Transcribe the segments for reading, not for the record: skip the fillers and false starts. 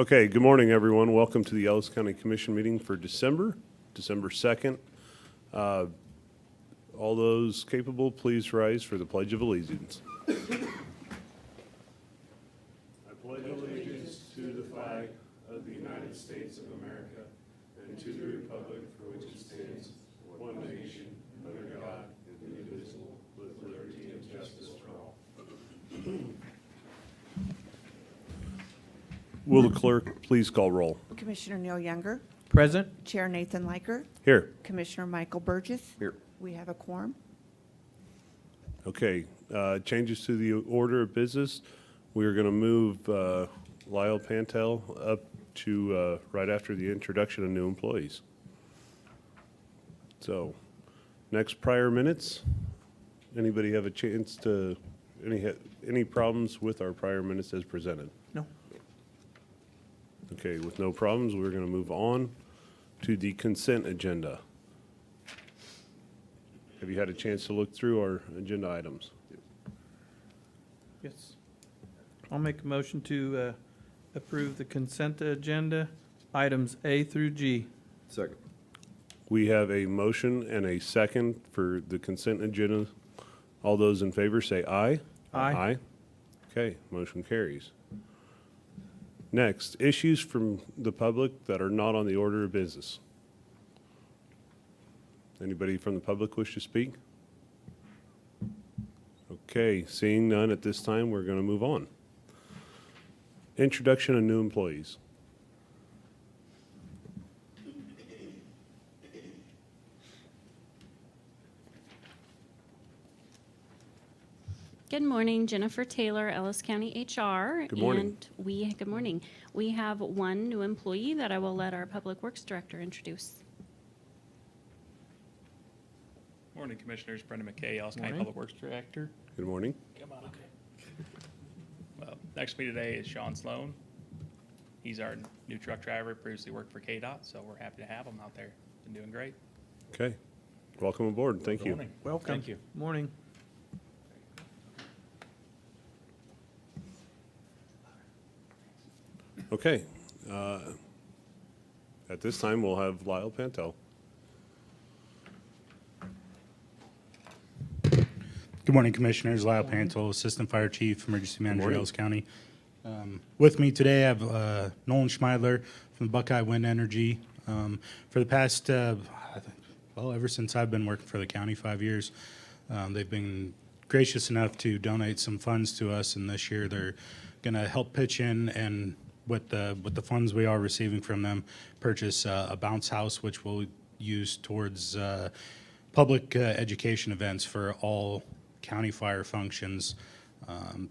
Okay, good morning, everyone. Welcome to the Ellis County Commission meeting for December 2nd. All those capable, please rise for the Pledge of Allegiance. I pledge allegiance to the flag of the United States of America and to the republic for which it stands, one nation, under God, indivisible, with liberty and justice for all. Will the clerk please call roll? Commissioner Neil Younger, Present. Chair Nathan Liker, Here. Commissioner Michael Burgess. Here. We have a quorum. Okay, changes to the order of business. We are going to move Lyle Pantel up to right after the introduction of new employees. So, next prior minutes. Anybody have a chance to, any problems with our prior minutes as presented? No. Okay, with no problems, we're going to move on to the consent agenda. Have you had a chance to look through our agenda items? Yes. I'll make a motion to approve the consent agenda, items A through G. Second. We have a motion and a second for the consent agenda. All those in favor say aye. Aye. Aye. Okay, motion carries. Next, issues from the public that are not on the order of business. Anybody from the public wish to speak? Okay, seeing none at this time, we're going to move on. Introduction of new employees. Good morning, Jennifer Taylor, Ellis County HR. Good morning. And good morning. We have one new employee that I will let our Public Works Director introduce. Morning, Commissioners. Brendan McKay, Ellis County Morning. Public Works Director. Good morning. Come on. Well, next to me today is Sean Sloan. He's our new truck driver, previously worked for KDOT, so we're happy to have him out there. Been doing great. Okay, welcome aboard. Thank you. Welcome. Thank you. Morning. Okay. At this time, we'll have Lyle Pantel. Good morning, Commissioners. Lyle Pantel, Assistant Fire Chief, Emergency Manager, morning. Ellis County. With me today, I have Nolan Schmeidler from Buckeye Wind Energy. For the past, ever since I've been working for the county, 5 years, they've been gracious enough to donate some funds to us, and this year they're going to help pitch in and with the funds we are receiving from them, purchase a bounce house, which we'll use towards public education events for all county fire functions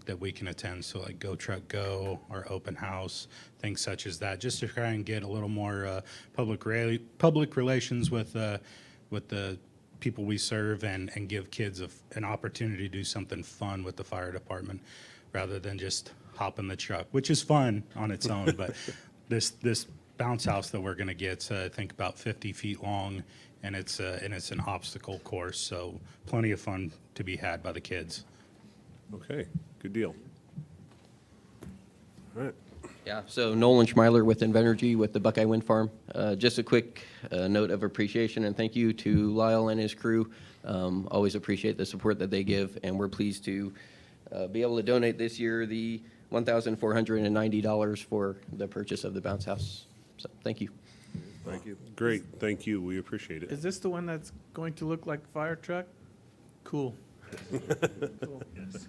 that we can attend. So like Go Truck Go, our open house, things such as that, just to try and get a little more public relations with the people we serve and give kids an opportunity to do something fun with the fire department rather than just hop in the truck, which is fun on its own. But this bounce house that we're going to get, I think about 50 feet long, and it's an obstacle course, so plenty of fun to be had by the kids. Okay, good deal. All right. Yeah, so Nolan Schmeiler with Invenergy with the Buckeye Wind Farm. Just a quick note of appreciation and thank you to Lyle and his crew. Always appreciate the support that they give, and we're pleased to be able to donate this year the $1,490 for the purchase of the bounce house. So thank you. Thank you. Great, thank you. We appreciate it. Is this the one that's going to look like a fire truck? Cool. Cool. Yes.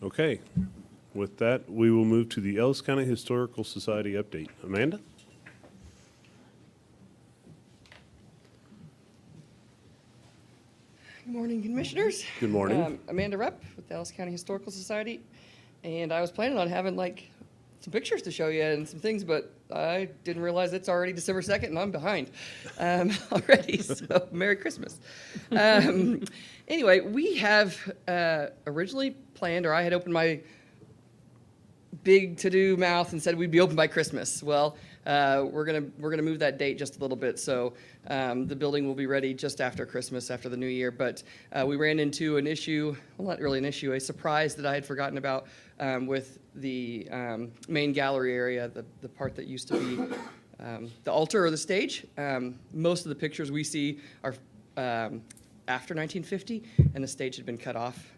Okay, with that, we will move to the Ellis County Historical Society update. Amanda? Good morning, Commissioner. Commissioners. Good morning. Amanda Rupp with the Ellis County Historical Society. And I was planning on having like some pictures to show you and some things, but I didn't realize it's already December 2nd and I'm behind already. So Merry Christmas. Anyway, we have originally planned, or I had opened my big to-do mouth and said we'd be open by Christmas. Well, we're gonna move that date just a little bit, so the building will be ready just after Christmas, after the new year. But we ran into an issue, well, not really an issue, a surprise that I had forgotten about with the main gallery area, the part that used to be the altar or the stage. Most of the pictures we see are after 1950, and the stage had been cut off.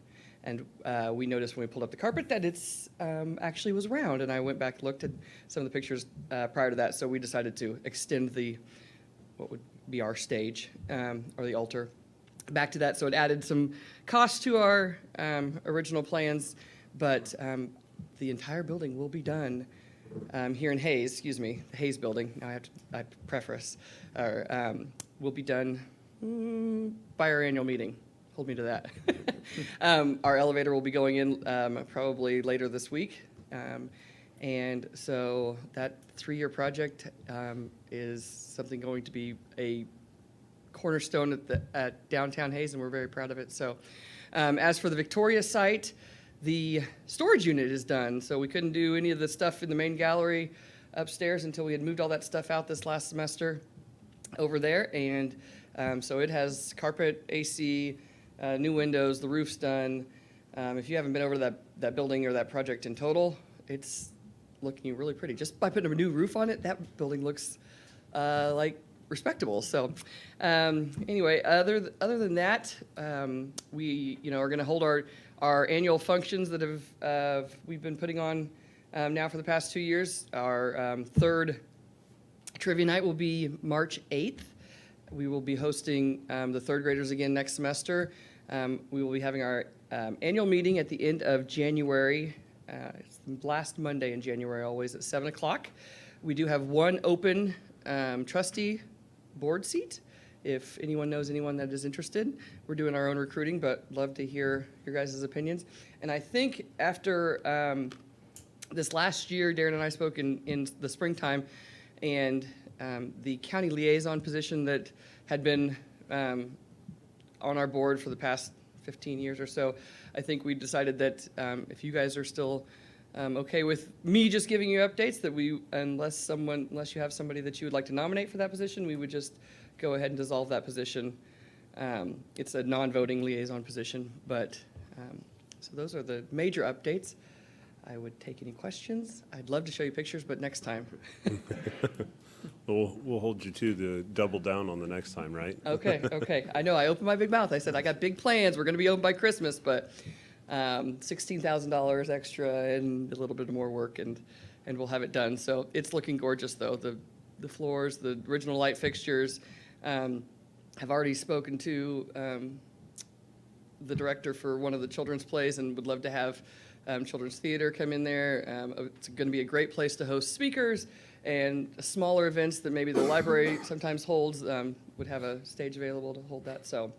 And we noticed when we pulled up the carpet that it's actually was round. And I went back and looked at some of the pictures prior to that. So we decided to extend what would be our stage or the altar back to that. So it added some cost to our original plans, but the entire building will be done here in Hayes, the Hayes building. Now I preface, will be done by our annual meeting. Hold me to that. Our elevator will be going in probably later this week. And so that 3-year project is something going to be a cornerstone at downtown Hayes, and we're very proud of it. So as for the Victoria site, the storage unit is done. So we couldn't do any of the stuff in the main gallery upstairs until we had moved all that stuff out this last semester over there. And so it has carpet, AC, new windows, the roof's done. If you haven't been over to that building or that project in total, it's looking really pretty. Just by putting a new roof on it, that building looks like respectable. So anyway, other than that, we are going to hold our annual functions that we've been putting on now for the past 2 years. Our third trivia night will be March 8th. We will be hosting the third graders again next semester. We will be having our annual meeting at the end of January. It's the last Monday in January, always at 7 o'clock. We do have one open trustee board seat. If anyone knows anyone that is interested, we're doing our own recruiting, but love to hear your guys' opinions. And I think after this last year, Darren and I spoke in the springtime, and the county liaison position that had been on our board for the past 15 years or so, I think we decided that if you guys are still okay with me just giving you updates, that unless you have somebody that you would like to nominate for that position, we would just go ahead and dissolve that position. It's a non-voting liaison position, but so those are the major updates. I would take any questions. I'd love to show you pictures, but next time. We'll hold you to the double down on the next time, right? Okay. I know, I opened my big mouth. I said, I got big plans. We're going to be open by Christmas, but $16,000 extra and a little bit more work, and we'll have it done. So it's looking gorgeous, though. The floors, the original light fixtures. Have already spoken to the director for one of the children's plays and would love to have children's theater come in there. It's going to be a great place to host speakers, and smaller events that maybe the library sometimes holds would have a stage available to hold that. So,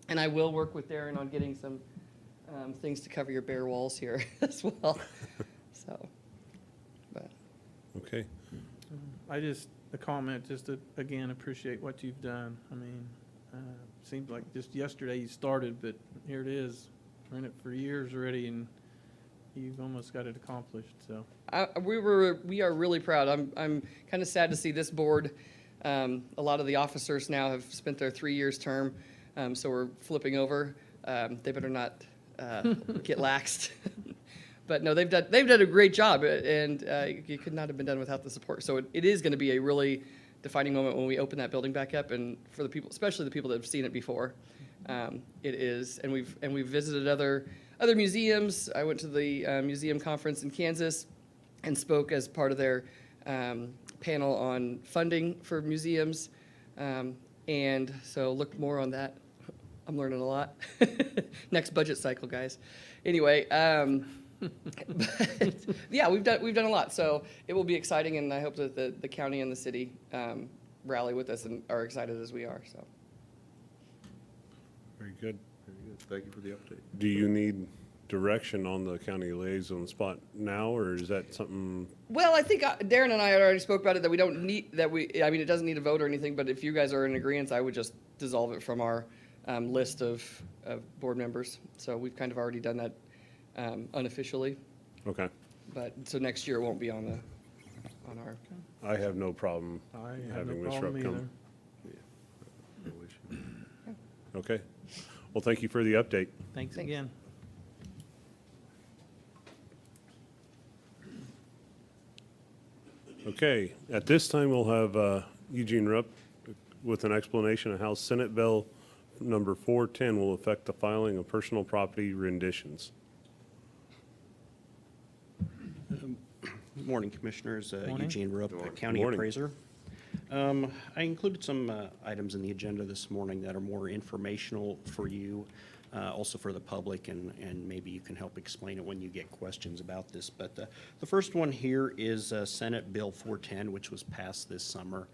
and I will work with Darren on getting some things to cover your bare walls here as well. So, but. Okay. A comment, just to, again, appreciate what you've done. I mean, seems like just yesterday you started, but here it is. We're in it for years already, and you've almost got it accomplished, so. We are really proud. I'm kind of sad to see this board. A lot of the officers now have spent their 3 years term, so we're flipping over. They better not get laxed. But no, they've done a great job, and it could not have been done without the support. So it is going to be a really defining moment when we open that building back up, and for the people, especially the people that have seen it before, it is. And we've visited other museums. I went to the museum conference in Kansas and spoke as part of their panel on funding for museums, and so look more on that. I'm learning a lot. Next budget cycle, guys. Anyway. But yeah, we've done a lot, so it will be exciting, and I hope that the county and the city rally with us and are excited as we are. So Very good. Very Thank you for the update. Do you need direction on the county liaison spot now, or is that something? Well, I think Darren and I had already spoke about it, that we don't need, I mean, it doesn't need a vote or anything, but if you guys are in agreement, I would just dissolve it from our list of board members. So we've kind of already done that unofficially, Okay. but, so next year it won't be on our, I have no problem I have no having Ms. problem Rupp either. come. No issue. Okay. Well, thank you for the update. Thanks Thanks. again. Okay, at this time, we'll have Eugene Rupp with an explanation of how Senate Bill number 410 will affect the filing of personal property renditions. Good morning, Commissioners. Morning. Eugene Rupp, County Morning. Appraiser. I included some items in the agenda this morning that are more informational for you, also for the public, and maybe you can help explain it when you get questions about this. But the first one here is Senate Bill 410, which was passed this summer.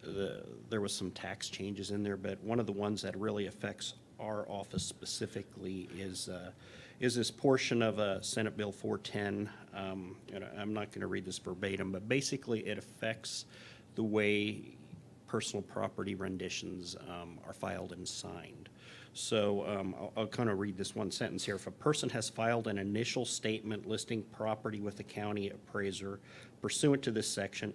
There was some tax changes in there, but one of the ones that really affects our office specifically is this portion of Senate Bill 410. And I'm not going to read this verbatim, but basically it affects the way personal property renditions are filed and signed. So I'll kind of read this one sentence here. If a person has filed an initial statement listing property with the county appraiser pursuant to this section,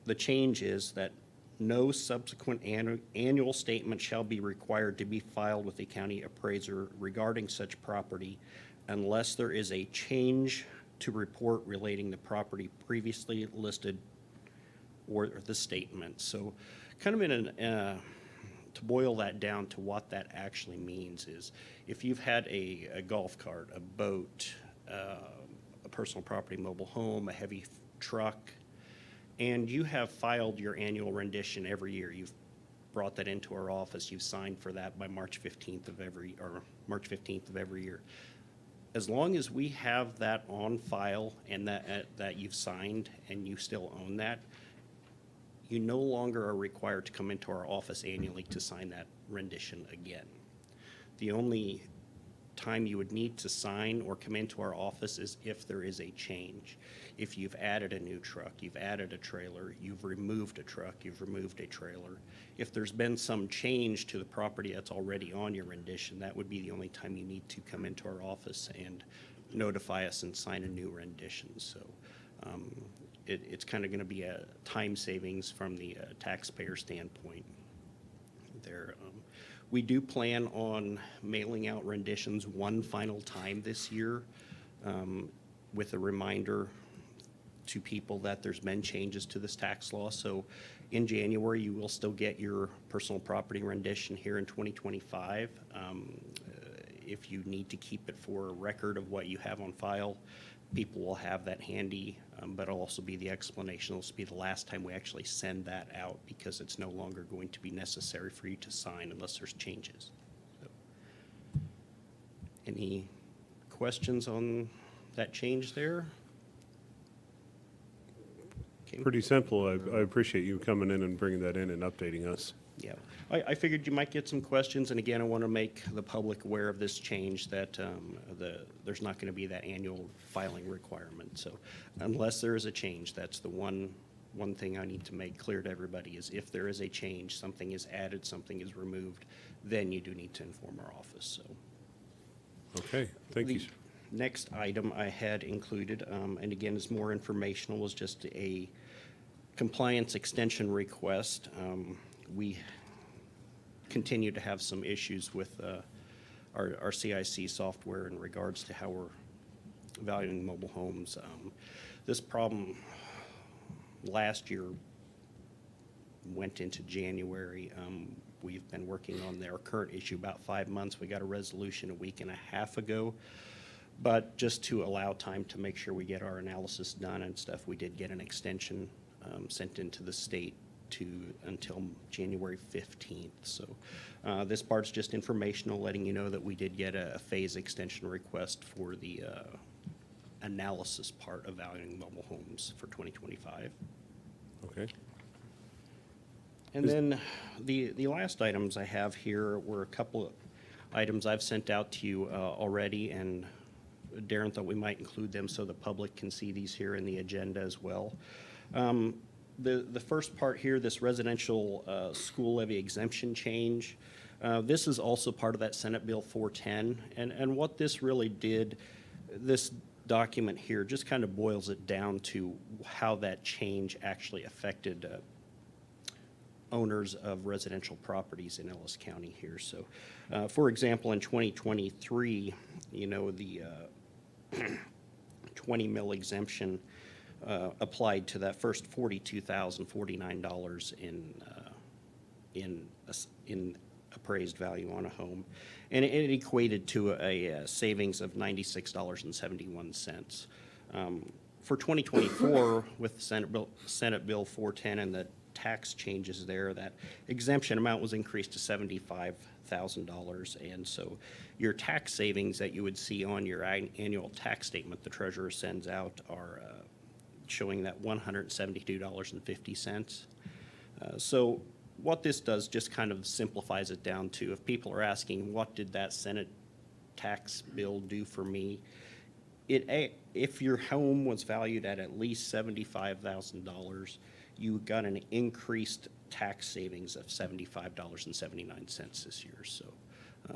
the change is that no subsequent annual statement shall be required to be filed with the county appraiser regarding such property unless there is a change to report relating the property previously listed or the statement. So kind of to boil that down to what that actually means is if you've had a golf cart, a boat, a personal property mobile home, a heavy truck, and you have filed your annual rendition every year. You've brought that into our office. You've signed for that by March 15th of every year. As long as we have that on file and that you've signed and you still own that, you no longer are required to come into our office annually to sign that rendition again. The only time you would need to sign or come into our office is if there is a change. If you've added a new truck, you've added a trailer, you've removed a truck, you've removed a trailer. If there's been some change to the property that's already on your rendition, that would be the only time you need to come into our office and notify us and sign a new rendition. So it's kind of going to be a time savings from the taxpayer standpoint there. We do plan on mailing out renditions one final time this year with a reminder to people that there's been changes to this tax law. So in January, you will still get your personal property rendition here in 2025. If you need to keep it for a record of what you have on file, people will have that handy, but it'll also be the explanation. This will be the last time we actually send that out because it's no longer going to be necessary for you to sign unless there's changes. So, any questions on that change there? Okay. Pretty simple. I appreciate you coming in and bringing that in and updating us. Yeah, I figured you might get some questions, and again, I want to make the public aware of this change that there's not going to be that annual filing requirement. So unless there is a change, that's the one thing I need to make clear to everybody is if there is a change, something is added, something is removed, then you do need to inform our office. So. Okay, thank you, sir. Next item I had included, and again, is more informational, was just a compliance extension request. We continue to have some issues with our CIC software in regards to how we're valuing mobile homes. This problem last year went into January. We've been working on our current issue about 5 months. We got a resolution a week and a half ago. But just to allow time to make sure we get our analysis done and stuff, we did get an extension sent into the state until January 15th. So this part's just informational, letting you know that we did get a phase extension request for the analysis part of valuing mobile homes for 2025. Okay. And then the last items I have here were a couple items I've sent out to you already, and Darren thought we might include them so the public can see these here in the agenda as well. The first part here, this residential school levy exemption change, this is also part of that Senate Bill 410. And what this really did, this document here just kind of boils it down to how that change actually affected owners of residential properties in Ellis County here. So, for example, in 2023, you know, the 20 mil exemption applied to that first $42,049 in appraised value on a home, and it equated to a savings of $96.71. For 2024, with Senate Bill 410 and the tax changes there, that exemption amount was increased to $75,000, and so your tax savings that you would see on your annual tax statement the treasurer sends out are showing that $172.50. So what this does just kind of simplifies it down to, if people are asking, what did that Senate tax bill do for me? If your home was valued at least $75,000, you got an increased tax savings of $75.79 this year. So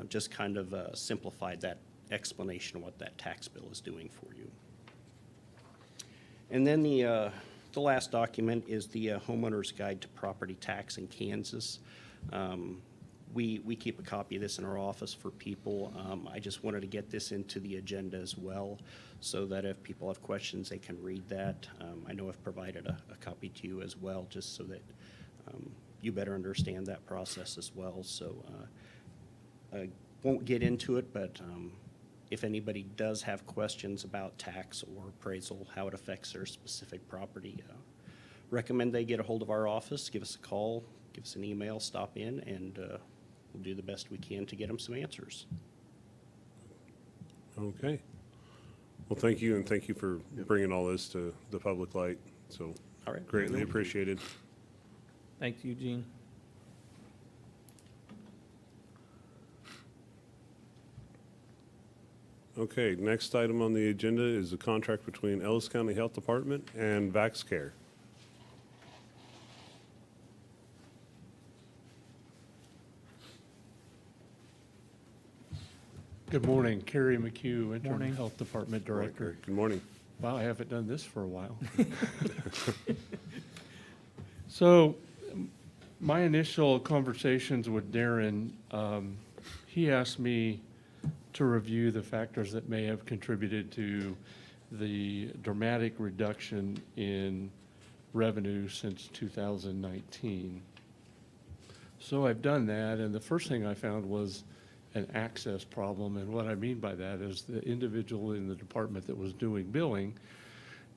just kind of simplified that explanation of what that tax bill is doing for you. And then the last document is the Homeowner's Guide to Property Tax in Kansas. We keep a copy of this in our office for people. I just wanted to get this into the agenda as well, so that if people have questions, they can read that. I know I've provided a copy to you as well, just so that you better understand that process as well. So I won't get into it, but if anybody does have questions about tax or appraisal, how it affects their specific property, recommend they get a hold of our office, give us a call, give us an email, stop in, and we'll do the best we can to get them some answers. Okay. Well, thank you, and thank you for bringing all this to the public light. So All right. greatly appreciated. Thanks, Eugene. Okay, next item on the agenda is the contract between Ellis County Health Department and VaxCare. Good morning, Kerry McHugh, Interim Morning. Health Department Director. Good morning. Wow, I haven't done this for a while. So, my initial conversations with Darren, he asked me to review the factors that may have contributed to the dramatic reduction in revenue since 2019. So I've done that, and the first thing I found was an access problem. And what I mean by that is the individual in the department that was doing billing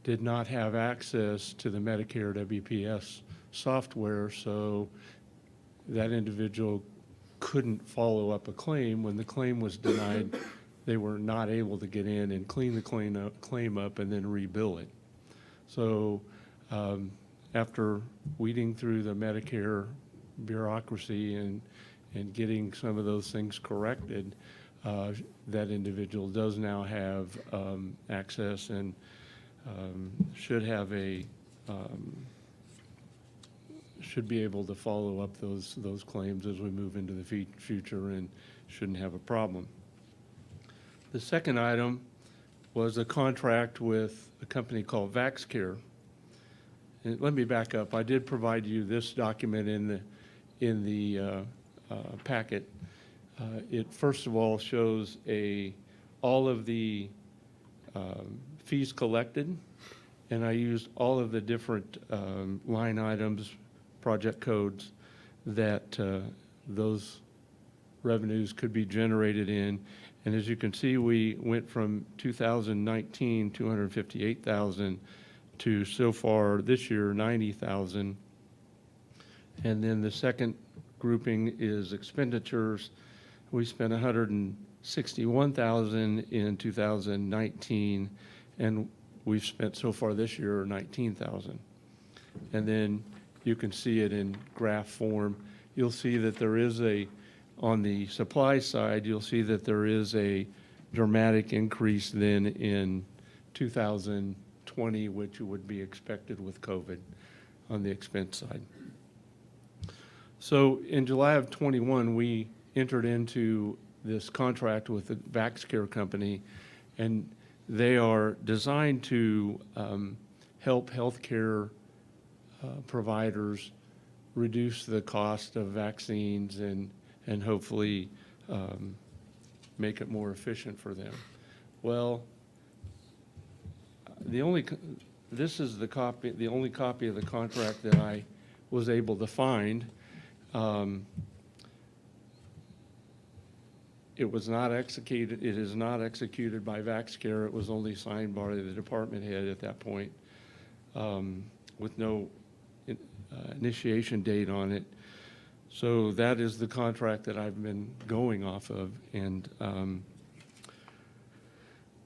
did not have access to the Medicare WPS software, so that individual couldn't follow up a claim. When the claim was denied, they were not able to get in and clean the claim up and then rebill it. So after weeding through the Medicare bureaucracy and getting some of those things corrected, that individual does now have access and should have should be able to follow up those claims as we move into the future and shouldn't have a problem. The second item was a contract with a company called VaxCare. And let me back up. I did provide you this document in the packet. It first of all shows all of the fees collected, and I used all of the different line items, project codes that those revenues could be generated in. And as you can see, we went from 2019, 258,000 to so far this year, 90,000. And then the second grouping is expenditures. We spent 161,000 in 2019, and we've spent so far this year 19,000. And then you can see it in graph form. You'll see that there is on the supply side, you'll see that there is a dramatic increase then in 2020, which would be expected with COVID on the expense side. So in July of '21, we entered into this contract with the VaxCare company, and they are designed to help healthcare providers reduce the cost of vaccines and hopefully make it more efficient for them. Well, this is the only copy of the contract that I was able to find. It was not executed, it is not executed by VaxCare. It was only signed by the department head at that point, with no initiation date on it. So that is the contract that I've been going off of. And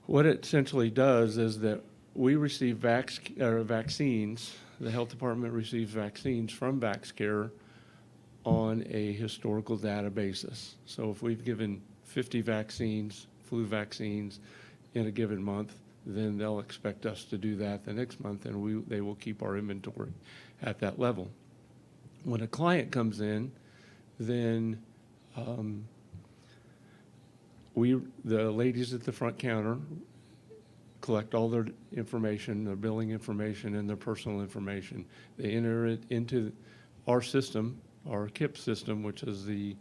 what it essentially does is that we receive vaccines, the health department receives vaccines from VaxCare on a historical data basis. So if we've given 50 vaccines, flu vaccines, in a given month, then they'll expect us to do that the next month, and they will keep our inventory at that level. When a client comes in, then the ladies at the front counter collect all their information, their billing information, and their personal information. They enter it into our system, our KIP system, which is the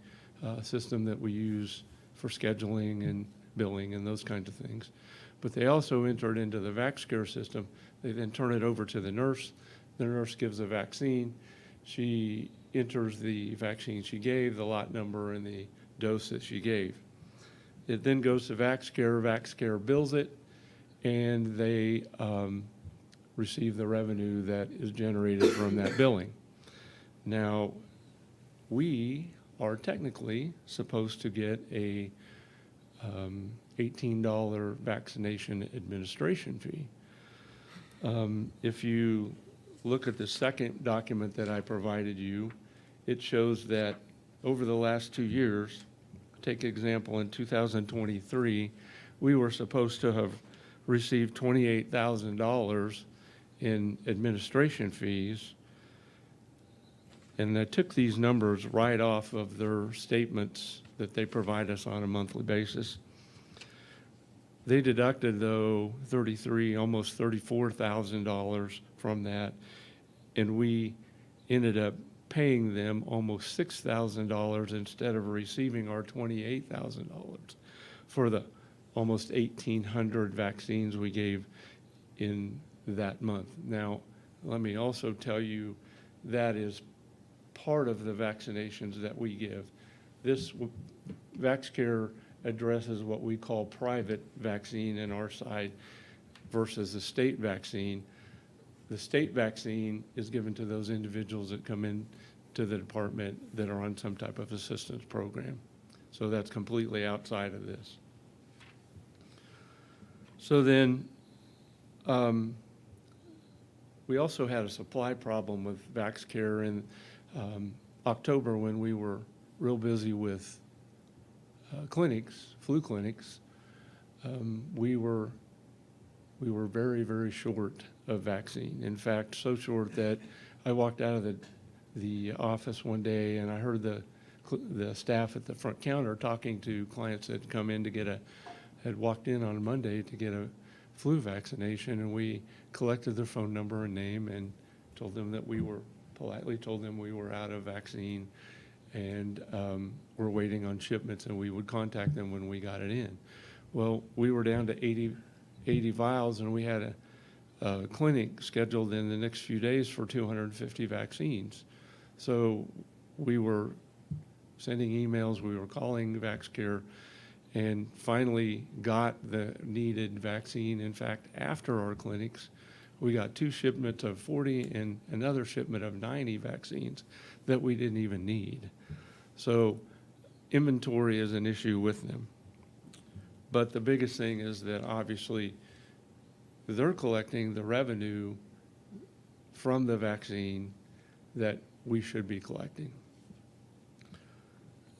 system that we use for scheduling and billing and those kinds of things. But they also enter it into the VaxCare system. They then turn it over to the nurse. The nurse gives a vaccine. She enters the vaccine she gave, the lot number, and the dose that she gave. It then goes to VaxCare. VaxCare bills it, and they receive the revenue that is generated from that billing. Now, we are technically supposed to get a $18 vaccination administration fee. If you look at the second document that I provided you, it shows that over the last 2 years, take example in 2023, we were supposed to have received $28,000 in administration fees. And I took these numbers right off of their statements that they provide us on a monthly basis. They deducted, though, almost $34,000 from that, and we ended up paying them almost $6,000 instead of receiving our $28,000 for the almost 1,800 vaccines we gave in that month. Now, let me also tell you that is part of the vaccinations that we give. This VaxCare addresses what we call private vaccine in our side versus the state vaccine. The state vaccine is given to those individuals that come in to the department that are on some type of assistance program. So that's completely outside of this. So then we also had a supply problem with VaxCare in October when we were real busy with clinics, flu clinics. We were very, very short of vaccine. In fact, so short that I walked out of the office one day and I heard the staff at the front counter talking to clients that had come in to had walked in on a Monday to get a flu vaccination, and we collected their phone number and name and politely told them we were out of vaccine and we're waiting on shipments, and we would contact them when we got it in. Well, we were down to 80 vials, and we had a clinic scheduled in the next few days for 250 vaccines. So we were sending emails, we were calling VaxCare, and finally got the needed vaccine. In fact, after our clinics, we got 2 shipments of 40 and another shipment of 90 vaccines that we didn't even need. So inventory is an issue with them. But the biggest thing is that obviously they're collecting the revenue from the vaccine that we should be collecting.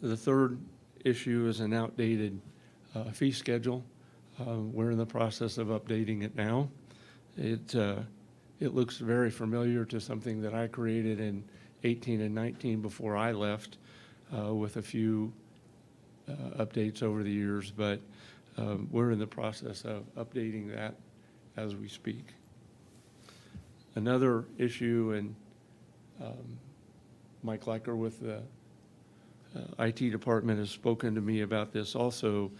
The third issue is an outdated fee schedule. We're in the process of updating it now. It looks very familiar to something that I created in 18 and 19 before I left, with a few updates over the years, but we're in the process of updating that as we speak. Another issue, and Mike Leiker with the IT department has spoken to me about this also.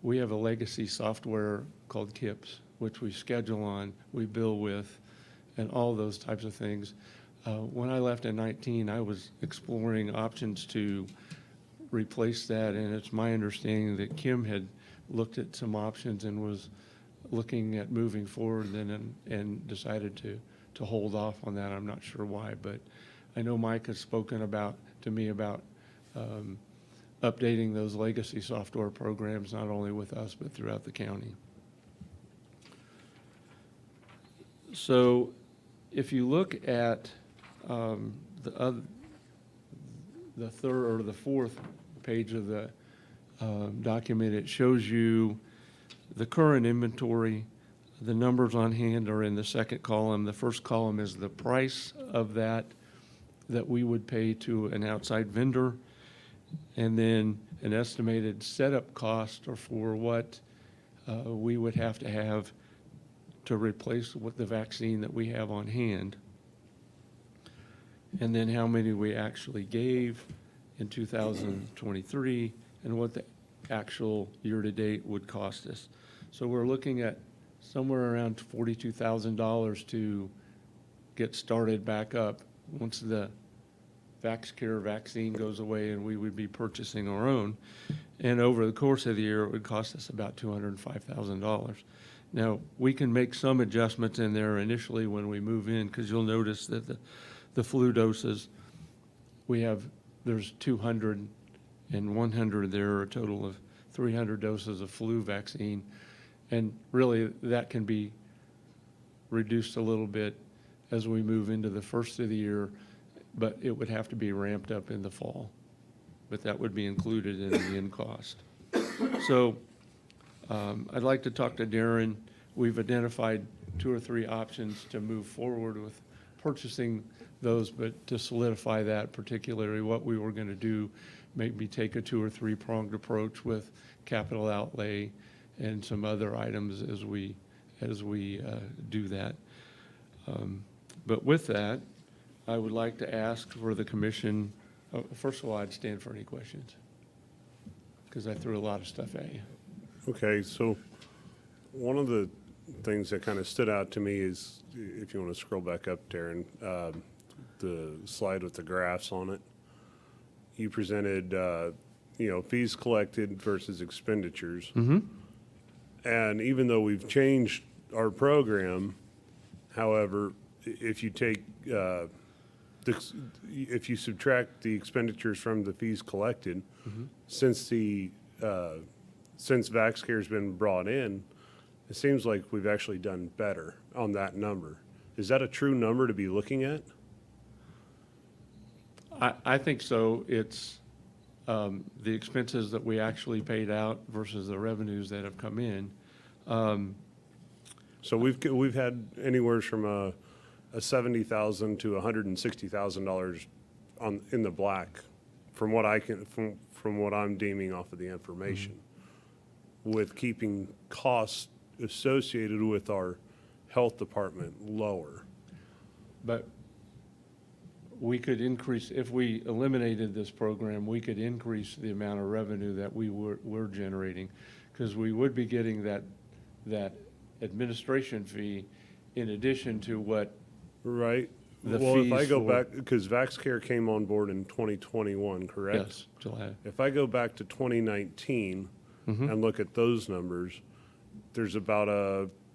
We have a legacy software called KIPS, which we schedule on, we bill with, and all those types of things. When I left in 19, I was exploring options to replace that, and it's my understanding that Kim had looked at some options and was looking at moving forward then and decided to hold off on that. I'm not sure why, but I know Mike has spoken to me about updating those legacy software programs, not only with us, but throughout the county. So if you look at the third or the fourth page of the document, it shows you the current inventory. The numbers on hand are in the second column. The first column is the price of that we would pay to an outside vendor, and then an estimated setup cost or for what we would have to replace with the vaccine that we have on hand. And then how many we actually gave in 2023 and what the actual year-to-date would cost us. So we're looking at somewhere around $42,000 to get started back up once the VaxCare vaccine goes away and we would be purchasing our own. And over the course of the year, it would cost us about $205,000. Now, we can make some adjustments in there initially when we move in, because you'll notice that the flu doses, there's 200 and 100 there, a total of 300 doses of flu vaccine. And really, that can be reduced a little bit as we move into the first of the year, but it would have to be ramped up in the fall. But that would be included in the end cost. So I'd like to talk to Darren. We've identified 2 or 3 options to move forward with purchasing those, but to solidify that, particularly what we were going to do, maybe take a 2 or 3 pronged approach with capital outlay and some other items as we do that. But with that, I would like to ask for the commission. First of all, I'd stand for any questions, because I threw a lot of stuff at you. Okay, so one of the things that kind of stood out to me is, if you want to scroll back up, Darren, the slide with the graphs on it. You presented, fees collected versus expenditures. Mm-hmm. And even though we've changed our program, however, if you take, if you subtract the expenditures from the fees collected, since VaxCare's been brought in, it seems like we've actually done better on that number. Is that a true number to be looking at? I think so. It's the expenses that we actually paid out versus the revenues that have come in. So we've had anywhere from a $70,000 to $160,000 in the black, from what I'm deeming off of the information, with keeping costs associated with our health department lower. But we could increase, if we eliminated this program, we could increase the amount of revenue that we're generating, because we would be getting that administration fee in addition to what. Right. The Well, if I fees go for- back, because VaxCare came on board in 2021, correct? Yes, July. If I go back to 2019 and look at those numbers, there's about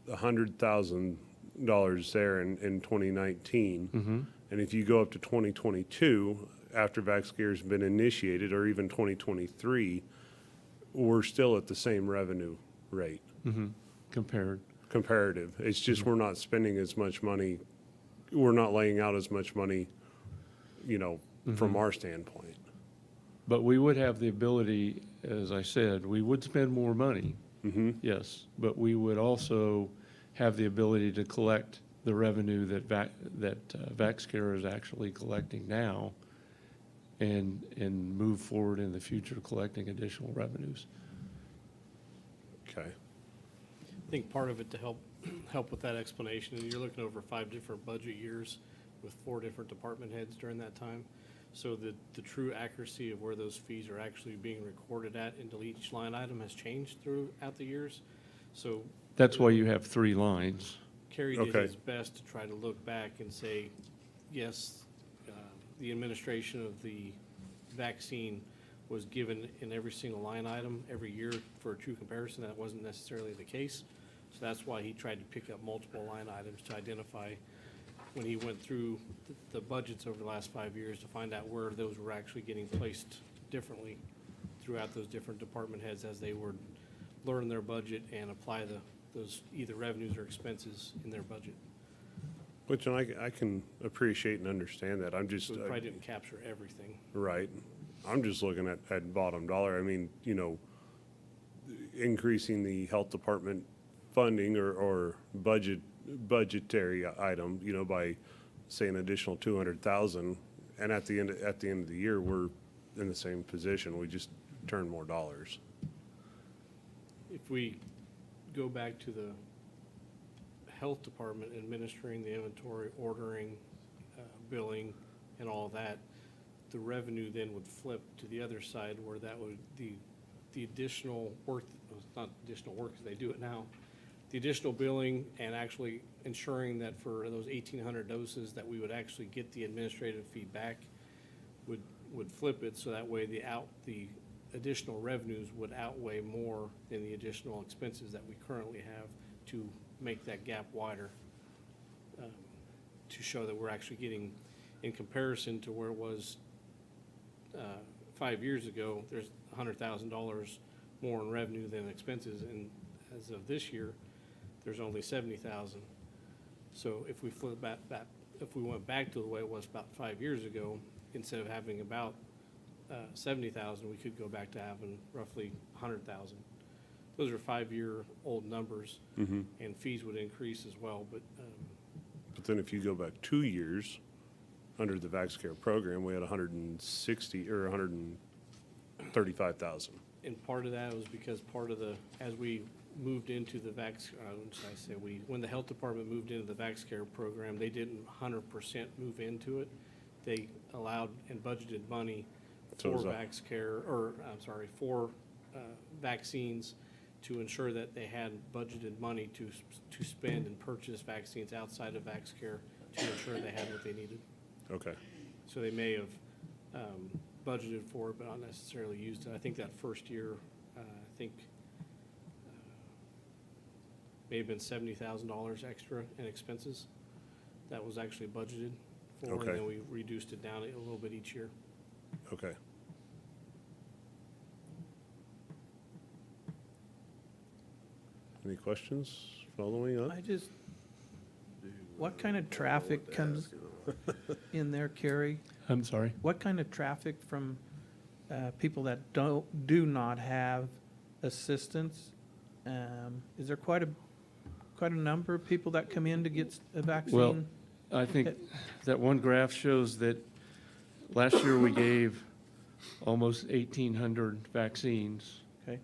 $100,000 there in 2019. And if you go up to 2022, after VaxCare's been initiated, or even 2023, we're still at the same revenue rate. Comparative. It's just we're not spending as much money. We're not laying out as much money, from our standpoint. But we would have the ability, as I said, we would spend more money, Mm-hmm. yes, but we would also have the ability to collect the revenue that VaxCare is actually collecting now and move forward in the future collecting additional revenues. Okay. I think part of it to help with that explanation, and you're looking over 5 different budget years with 4 different department heads during that time. So the true accuracy of where those fees are actually being recorded at into each line item has changed throughout the years. So That's why you have 3 lines. Kerry did Okay. his best to try to look back and say, yes, the administration of the vaccine was given in every single line item every year for a true comparison. That wasn't necessarily the case. So that's why he tried to pick up multiple line items to identify when he went through the budgets over the last 5 years to find out where those were actually getting placed differently throughout those different department heads as they would learn their budget and apply those either revenues or expenses in their budget. Which I can appreciate and understand that. I'm just, So we probably didn't capture everything. right. I'm just looking at bottom dollar. I mean, you know, increasing the health department funding or budgetary item, you know, by say an additional 200,000, and at the end of the year, we're in the same position. We just turn more dollars. If we go back to the health department administering the inventory, ordering, billing, and all that, the revenue then would flip to the other side where that would, the additional work, well, it's not additional work because they do it now, the additional billing and actually ensuring that for those 1,800 doses that we would actually get the administrative fee back would flip it, so that way the additional revenues would outweigh more than the additional expenses that we currently have to make that gap wider, to show that we're actually getting, in comparison to where it was 5 years ago, there's $100,000 more in revenue than expenses, and as of this year, there's only 70,000. So if we flip back, if we went back to the way it was about 5 years ago, instead of having about 70,000, we could go back to having roughly 100,000. Those are 5-year-old numbers, and fees would increase as well. But then if you go back 2 years, under the VaxCare program, we had 160 or 135,000. and part of that was because as we moved into the when the health department moved into the VaxCare program, they didn't 100% move into it. They allowed and budgeted money So for is that- VaxCare, for vaccines, to ensure that they had budgeted money to spend and purchase vaccines outside of VaxCare to ensure they had what they needed. Okay. So they may have budgeted for it, but not necessarily used it. I think that first year, may have been $70,000 extra in expenses that was actually budgeted for, and Okay. then we reduced it down a little bit each year. Okay. Any questions following up? What kind of traffic comes in there, Kerry? I'm sorry? What kind of traffic from people that do not have assistance? Is there quite a number of people that come in to get a vaccine? Well, I think that one graph shows that last year we gave almost 1,800 vaccines. Okay.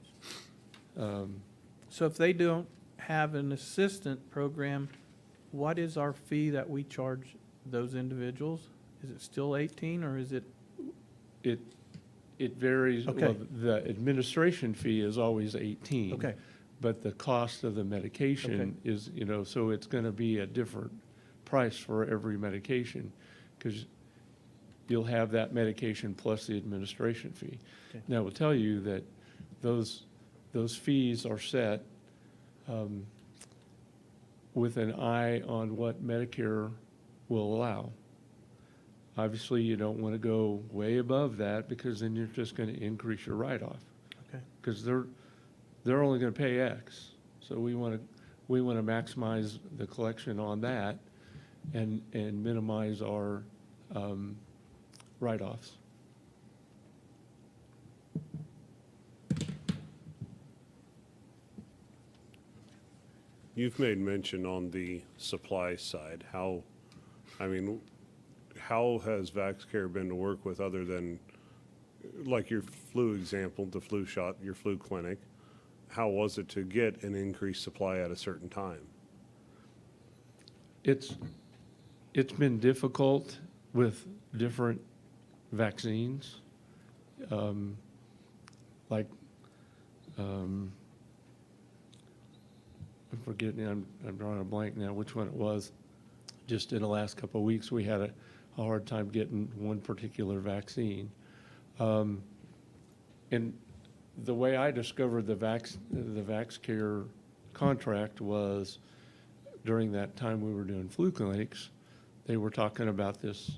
So if they don't have an assistant program, what is our fee that we charge those individuals? Is it still 18 or is it? It varies. Okay. Well, the administration fee is always 18. Okay. But the cost of the medication is, so it's going to be a different price for every medication, because you'll have that medication plus the administration fee. Okay. Now, I will tell you that those fees are set with an eye on what Medicare will allow. Obviously, you don't want to go way above that, because then you're just going to increase your write-off. Okay. Because they're only going to pay X. So we want to maximize the collection on that and minimize our write-offs. You've made mention on the supply side. How has VaxCare been to work with other than, like your flu example, the flu shot, your flu clinic? How was it to get an increased supply at a certain time? It's been difficult with different vaccines. I'm forgetting, I'm drawing a blank now which one it was. Just in the last couple of weeks, we had a hard time getting one particular vaccine. And the way I discovered the VaxCare contract was during that time we were doing flu clinics, they were talking about this,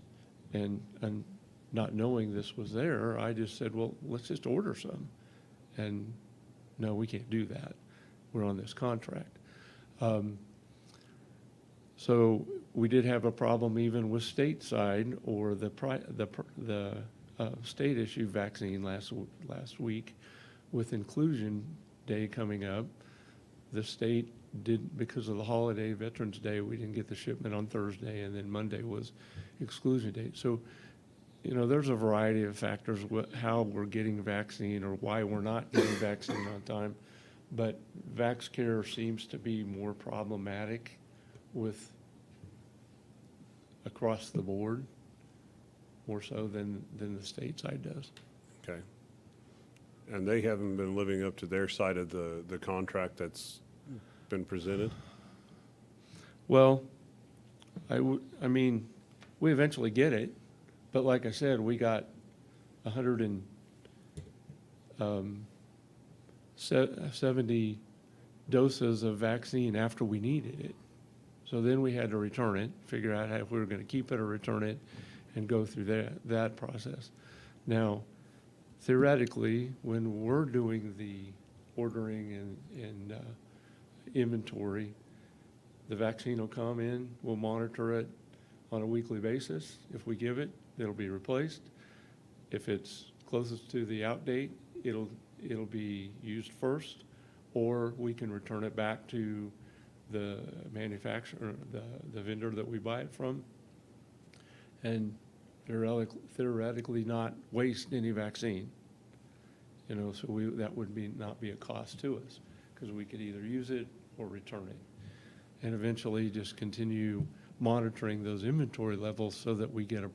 and not knowing this was there, I just said, well, let's just order some. And no, we can't do that. We're on this contract. So we did have a problem even with stateside or the state issue vaccine last week with Inclusion Day coming up. The state did, because of the holiday, Veterans Day, we didn't get the shipment on Thursday, and then Monday was Exclusion Day. So, you know, there's a variety of factors how we're getting vaccine or why we're not getting vaccine on time. But VaxCare seems to be more problematic with across the board, more so than the state side does. Okay. And they haven't been living up to their side of the contract that's been presented? Well, I mean, we eventually get it, but like I said, we got 170 doses of vaccine after we needed it. So then we had to return it, figure out if we were going to keep it or return it, and go through that process. Now, theoretically, when we're doing the ordering and inventory, the vaccine will come in, we'll monitor it on a weekly basis. If we give it, it'll be replaced. If it's closest to the out date, it'll be used first, or we can return it back to the manufacturer, the vendor that we buy it from, and theoretically not waste any vaccine. You know, so that would not be a cost to us, because we could either use it or return it. And eventually just continue monitoring those inventory levels so that we get a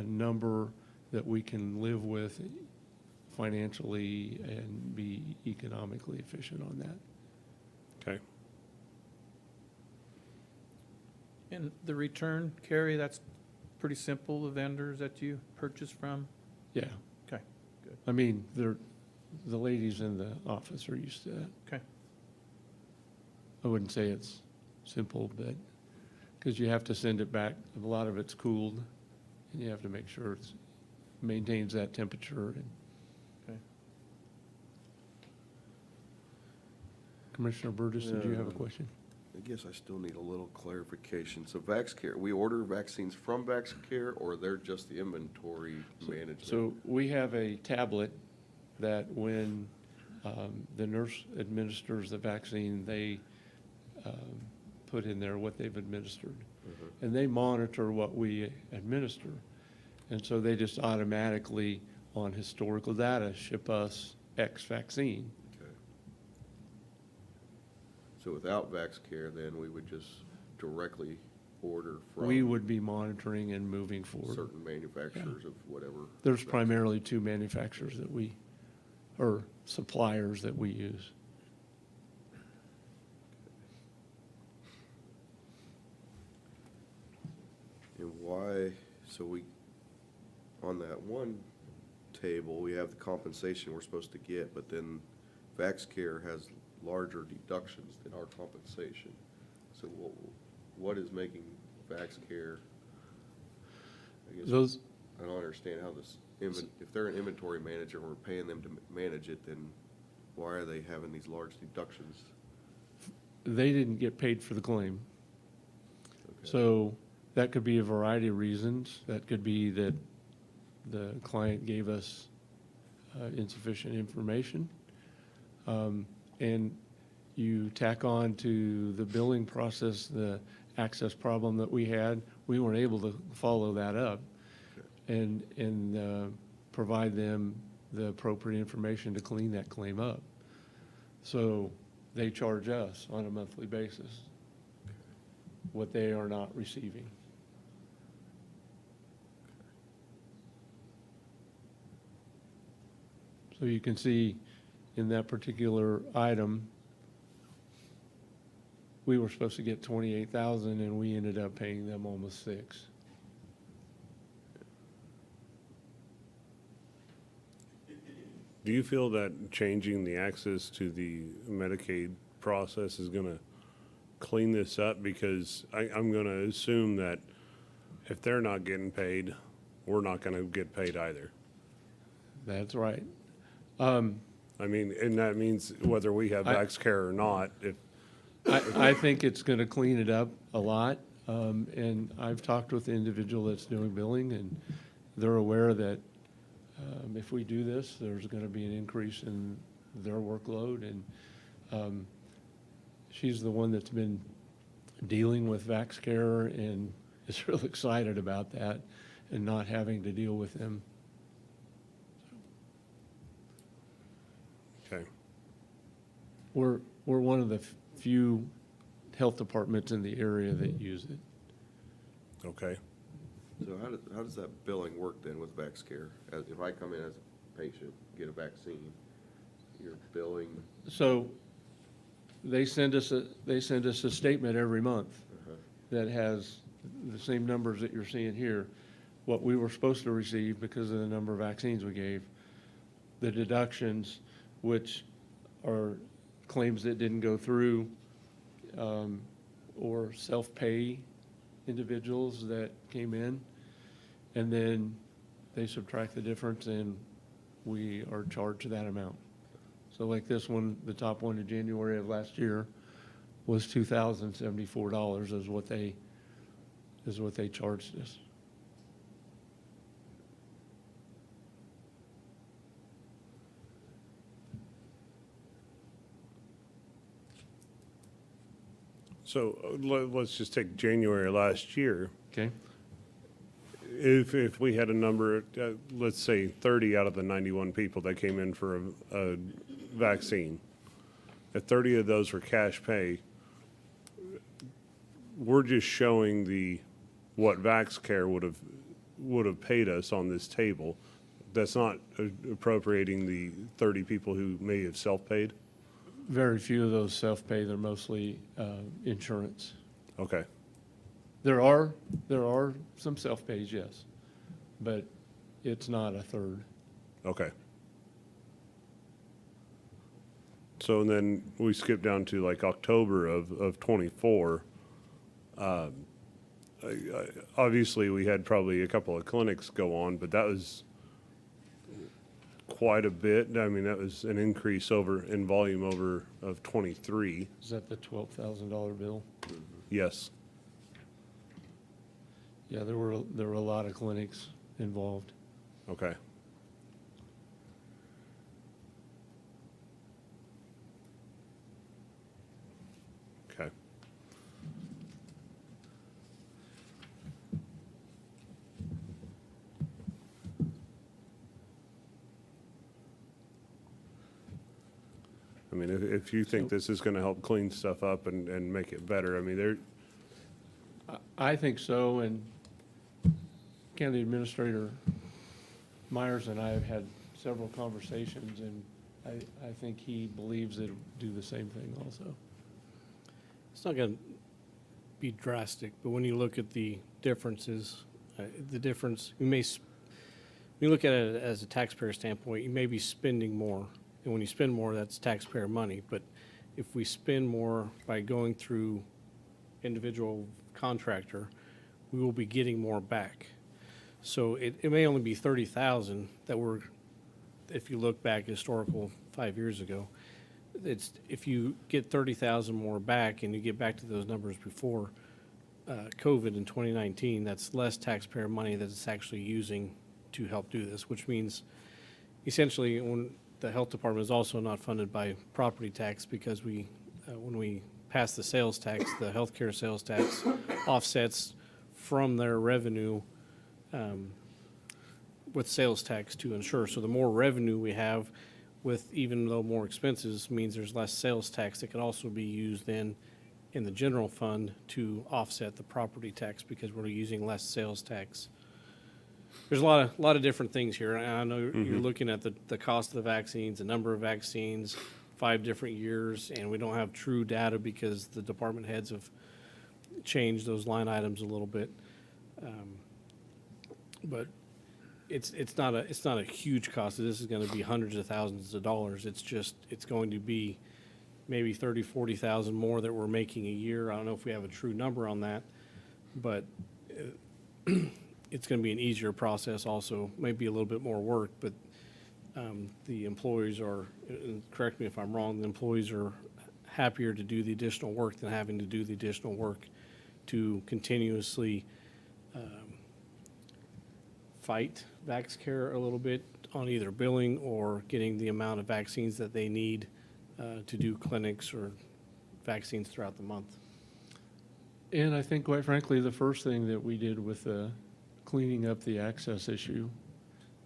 number that we can live with financially and be economically efficient on that. Okay. And the return, Carrie, that's pretty simple, the vendors that you purchase from? Yeah. Okay, good. I mean, the ladies in the office are used to that. Okay. I wouldn't say it's simple, but, because you have to send it back, a lot of it's cooled, and you have to make sure it maintains that temperature. And Okay. Commissioner Burgess, did you have a question? I guess I still need a little clarification. So VaxCare, we order vaccines from VaxCare, or they're just the inventory management? So we have a tablet that when the nurse administers the vaccine, they put in there what they've administered. And they monitor what we administer. And so they just automatically, on historical data, ship us X vaccine. Okay. So without VaxCare, then we would just directly order from We would be monitoring and moving forward. certain manufacturers of whatever. There's vaccine. primarily two manufacturers or suppliers that we use. And why, so on that one table, we have the compensation we're supposed to get, but then VaxCare has larger deductions than our compensation. So what is making VaxCare, I guess, I don't understand how this, if they're an inventory manager and we're paying them to manage it, then why are they having these large deductions? They didn't get paid for the claim. Okay. So that could be a variety of reasons. That could be that the client gave us insufficient information. And you tack on to the billing process, the access problem that we had, we weren't able to follow that up and provide them the appropriate information to clean that claim up. So they charge us on a monthly basis what they are not receiving. So you can see in that particular item, we were supposed to get 28,000 and we ended up paying them almost 6. Do you feel that changing the access to the Medicaid process is gonna clean this up? Because I'm gonna assume that if they're not getting paid, we're not gonna get paid either. That's right. I mean, and that means whether we have VaxCare or not, if, I think it's going to clean it up a lot. And I've talked with the individual that's doing billing, and they're aware that if we do this, there's going to be an increase in their workload. And she's the one that's been dealing with VaxCare and is real excited about that and not having to deal with them. okay. We're one of the few health departments in the area that use it. Okay. So how does that billing work then with VaxCare? If I come in as a patient, get a vaccine, you're billing, So they send us a statement every month that has the same numbers that you're seeing here, what we were supposed to receive because of the number of vaccines we gave, the deductions, which are claims that didn't go through, or self-pay individuals that came in, and then they subtract the difference and we are charged that amount. So like this one, the top one in January of last year was $2,074 is what they charged us. So let's just take January last year. Okay? If we had a number, let's say 30 out of the 91 people that came in for a vaccine, if 30 of those were cash pay, we're just showing what VaxCare would have paid us on this table. That's not appropriating the 30 people who may have self-paid? Very few of those self-pay, they're mostly insurance. Okay. There are some self-pays, yes, but it's not a third. Okay. So then we skip down to like October of 24. Obviously, we had probably a couple of clinics go on, but that was quite a bit. I mean, that was an increase in volume over of 23. Is that the $12,000 bill? Yes. Yeah, there were a lot of clinics involved. Okay. Okay. I mean, if you think this is going to help clean stuff up and make it better, I mean, I think so, and County Administrator Myers and I have had several conversations, and I think he believes it'll do the same thing also. It's not going to be drastic, but when you look at the differences, the difference, when you look at it as a taxpayer standpoint, you may be spending more. And when you spend more, that's taxpayer money. But if we spend more by going through individual contractor, we will be getting more back. So it may only be 30,000 that were, if you look back historical 5 years ago, it's, if you get 30,000 more back and you get back to those numbers before COVID in 2019, that's less taxpayer money that it's actually using to help do this, which means essentially when the health department is also not funded by property tax because we when we pass the sales tax, the healthcare sales tax offsets from their revenue with sales tax to insure. So the more revenue we have with, even though more expenses, means there's less sales tax that could also be used then in the general fund to offset the property tax because we're using less sales tax. There's a lot of different things here. And I know you're looking at the cost of the vaccines, the number of vaccines, 5 different years, and we don't have true data because the department heads have changed those line items a little bit. But it's not a huge cost. This is going to be hundreds of thousands of dollars. It's going to be maybe 30, 40,000 more that we're making a year. I don't know if we have a true number on that, but it's going to be an easier process also, maybe a little bit more work, but the employees are, and correct me if I'm wrong, the employees are happier to do the additional work than having to do the additional work to continuously fight VaxCare a little bit on either billing or getting the amount of vaccines that they need to do clinics or vaccines throughout the month. And I think, quite frankly, the first thing that we did with cleaning up the access issue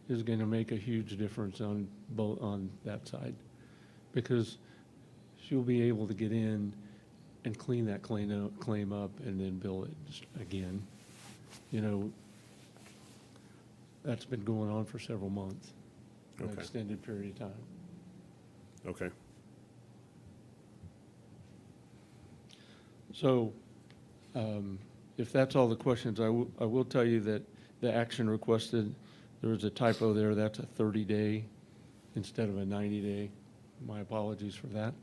is going to make a huge difference on that side, because she'll be able to get in and clean that claim up and then bill it again. You know, that's been going on for several months, an Okay. extended period of time. Okay. So, if that's all the questions, I will tell you that the action requested, there was a typo there. That's a 30-day instead of a 90-day. My apologies for that.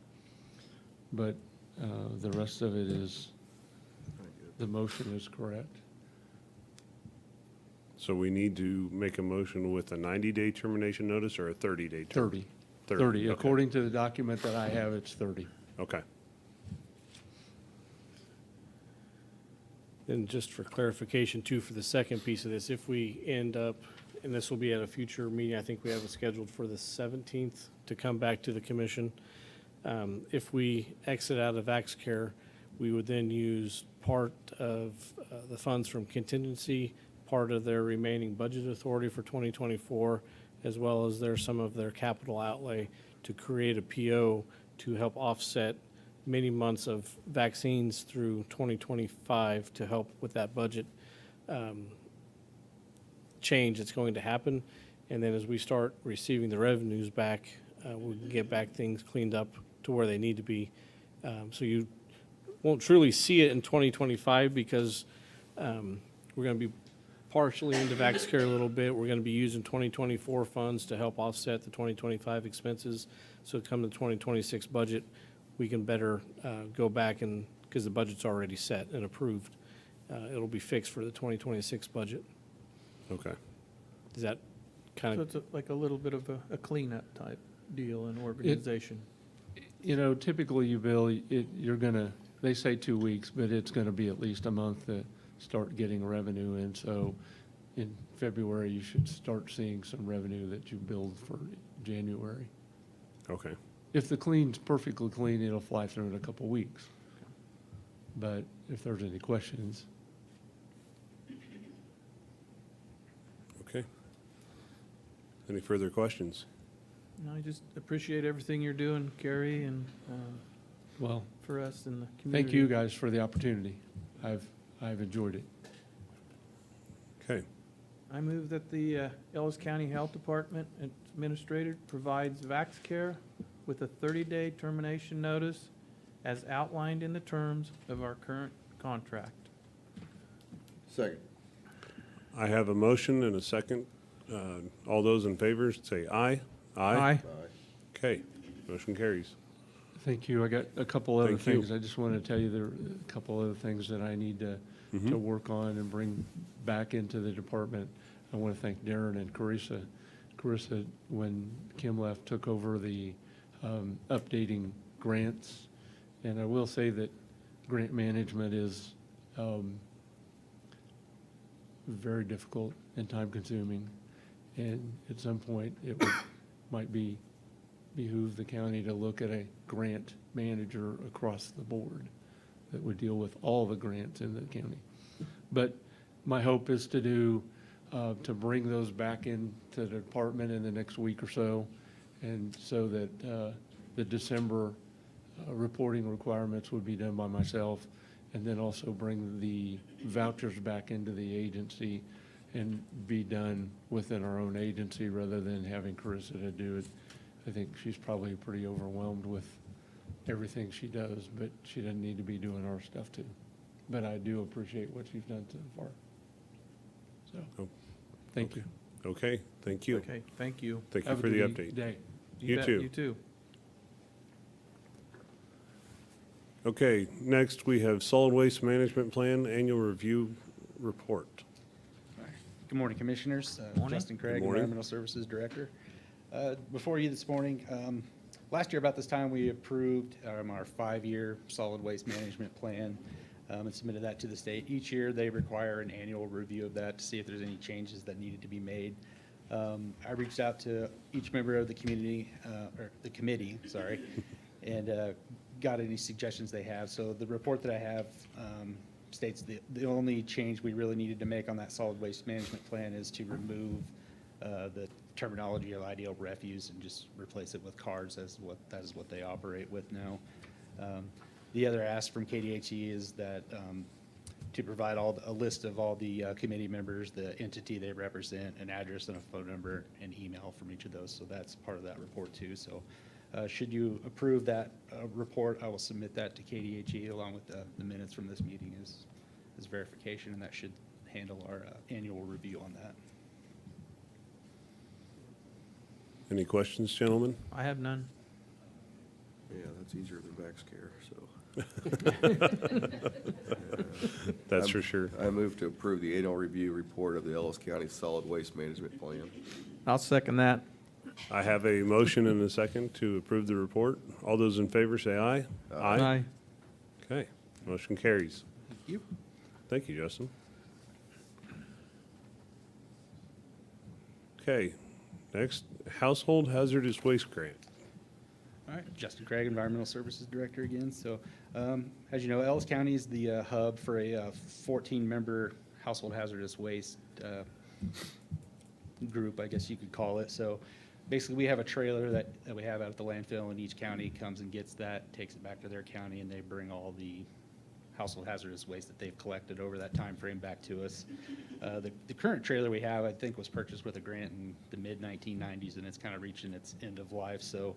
But the rest of it is, the motion is correct. So we need to make a motion with a 90-day termination notice or a 30-day? 30. 30, okay. According to the document that I have, it's 30. Okay. And just for clarification too, for the second piece of this, if we end up, and this will be at a future meeting, I think we have it scheduled for the 17th to come back to the commission. If we exit out of VaxCare, we would then use part of the funds from contingency, part of their remaining budget authority for 2024, as well as some of their capital outlay to create a PO to help offset many months of vaccines through 2025 to help with that budget change that's going to happen. And then as we start receiving the revenues back, we can get back things cleaned up to where they need to be. So you won't truly see it in 2025 because we're going to be partially into VaxCare a little bit. We're going to be using 2024 funds to help offset the 2025 expenses. So come the 2026 budget, we can better go back and, because the budget's already set and approved, it'll be fixed for the 2026 budget. Okay. Is that So kind of, it's like a little bit of a cleanup type deal and organization. You know, typically you bill, you're gonna, they say 2 weeks, but it's gonna be at least a month to start getting revenue. And so in February, you should start seeing some revenue that you billed for January. Okay. If the clean's perfectly clean, it'll fly through in a couple weeks. But if there's any questions, Okay. Any further questions? No, I just appreciate everything you're doing, Gary, and well, for us in the community. thank you guys for the opportunity. I've enjoyed it. Okay. I move that the Ellis County Health Department Administrator provides VaxCare with a 30-day termination notice as outlined in the terms of our current contract. Second. I have a motion and a second. All those in favor say aye. Aye. Okay. Motion carries. Thank you. I got a couple other Thank you. things. I just want to tell you there are a couple other things that I need to work on and bring back into the department. I want to thank Darren and Carissa. Carissa, when Kim left, took over the updating grants. And I will say that grant management is very difficult and time-consuming. And at some point, might be behoove the county to look at a grant manager across the board that would deal with all the grants in the county. But my hope is to bring those back into the department in the next week or so, and so that the December reporting requirements would be done by myself, and then also bring the vouchers back into the agency and be done within our own agency rather than having Carissa to do it. I think she's probably pretty overwhelmed with everything she does, but she doesn't need to be doing our stuff too. But I do appreciate what you've done so far. So, Oh, thank you. Okay, thank you. Okay, thank you. Thank you Have a for the good update. day. You bet, too. You too. Okay, next we have Solid Waste Management Plan Annual Review Report. Good morning, Commissioners. Morning. Justin Craig, Good morning. Environmental Services Director. Before you this morning, last year about this time, we approved our 5-year solid waste management plan and submitted that to the state. Each year, they require an annual review of that to see if there's any changes that needed to be made. I reached out to each member of the community, or the committee, sorry, and got any suggestions they have. So the report that I have states the only change we really needed to make on that solid waste management plan is to remove the terminology of ideal refuse and just replace it with cards as that is what they operate with now. The other ask from KDHE is that to provide a list of all the committee members, the entity they represent, an address and a phone number and email from each of those. So that's part of that report too. So should you approve that report, I will submit that to KDHE along with the minutes from this meeting as verification, and that should handle our annual review on that. Any questions, gentlemen? I have none. Yeah, that's easier than back scare, so. That's for sure. I move to approve the annual review report of the Ellis County Solid Waste Management Plan. I'll second that. I have a motion and a second to approve the report. All those in favor say aye. Aye. Okay, motion carries. Thank you. Thank you, Justin. Okay, next, Household Hazardous Waste Grant. All right, Justin Craig, Environmental Services Director again. So, as you know, Ellis County is the hub for a 14-member household hazardous waste group, I guess you could call it. So, basically, we have a trailer that we have out at the landfill, and each county comes and gets that, takes it back to their county, and they bring all the household hazardous waste that they've collected over that time frame back to us. The current trailer we have, I think, was purchased with a grant in the mid-1990s, and it's kind of reaching its end of life. So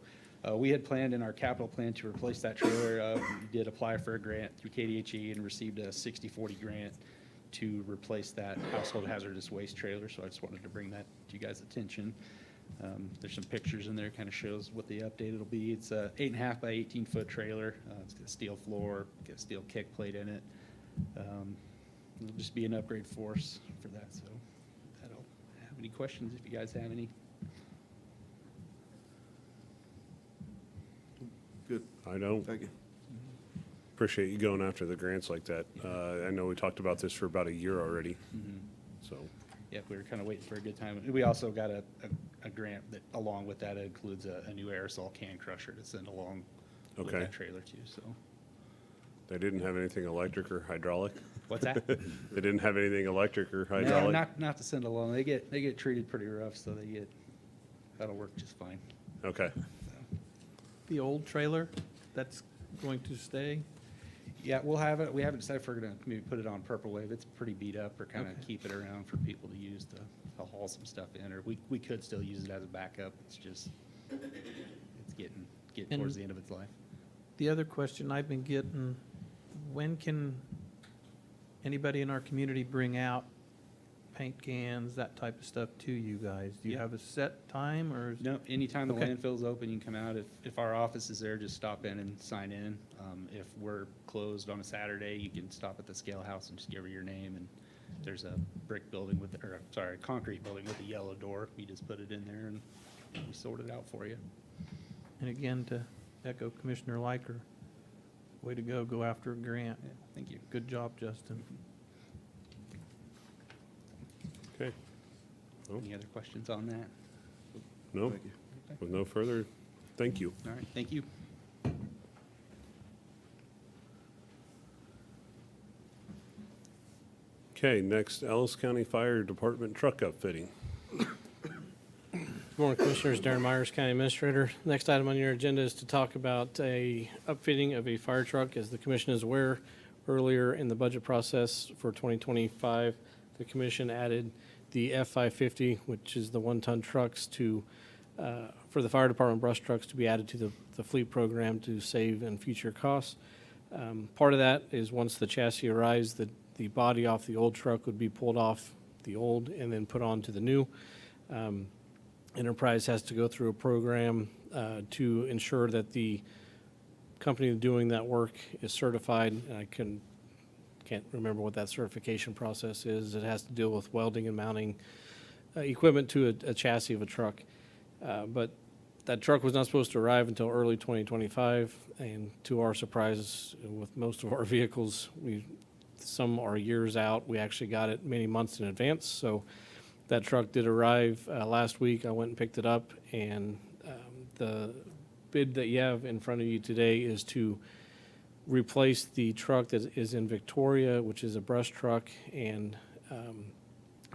we had planned in our capital plan to replace that trailer. We did apply for a grant through KDHE and received a 60/40 grant to replace that household hazardous waste trailer. So I just wanted to bring that to you guys' attention. There's some pictures in there, kind of shows what the update will be. It's a 8.5 by 18-foot trailer. It's got a steel floor, got a steel kick plate in it. It'll just be an upgrade for us for that. So I don't have any questions if you guys have any. Good, I don't thank you. appreciate you going after the grants like that. I know we talked about this for about a year already, so. Yeah, we were kind of waiting for a good time. We also got a grant that, along with that, includes a new aerosol can crusher to send along with Okay. that trailer too. So They didn't have anything electric or hydraulic? what's that? They didn't have anything electric or No, hydraulic? not to send along. They get treated pretty rough, so that'll work just fine. Okay, The old trailer, that's going to stay? Yeah, we'll have it. We haven't decided if we're gonna maybe put it on Purple Wave. It's pretty beat up, or kind of Okay. keep it around for people to use to haul some stuff in, or we could still use it as a backup. It's just, it's getting towards And- the end of its life. The other question I've been getting, when can anybody in our community bring out paint cans, that type of stuff to you guys? Do you Yeah. have a set time, or? No, anytime the Okay. landfill's open, you can come out. If our office is there, just stop in and sign in. If we're closed on a Saturday, you can stop at the scale house and just give her your name, and there's a brick building concrete building with a yellow door. You just put it in there and we sort it out for you. And again, to echo Commissioner Liker, way to go after a grant. Yeah, thank you. Good job, Justin. okay. Any other questions on that? No, Thank you. with no further, Thank you. All right, thank you. Okay, next, Ellis County Fire Department truck upfitting. Good morning, Commissioners. Darren Myers, County Administrator. Next item on your agenda is to talk about a upfitting of a fire truck. As the commission is aware, earlier in the budget process for 2025, the commission added the F-550, which is the one-ton trucks to, for the fire department brush trucks to be added to the fleet program to save in future costs. Part of that is once the chassis arrives, the body off the old truck would be pulled off the old and then put onto the new. Enterprise has to go through a program to ensure that the company doing that work is certified. And I can't remember what that certification process is. It has to deal with welding and mounting equipment to a chassis of a truck. But that truck was not supposed to arrive until early 2025, and to our surprise, with most of our vehicles, some are years out. We actually got it many months in advance, so that truck did arrive last week. I went and picked it up, and the bid that you have in front of you today is to replace the truck that is in Victoria, which is a brush truck, and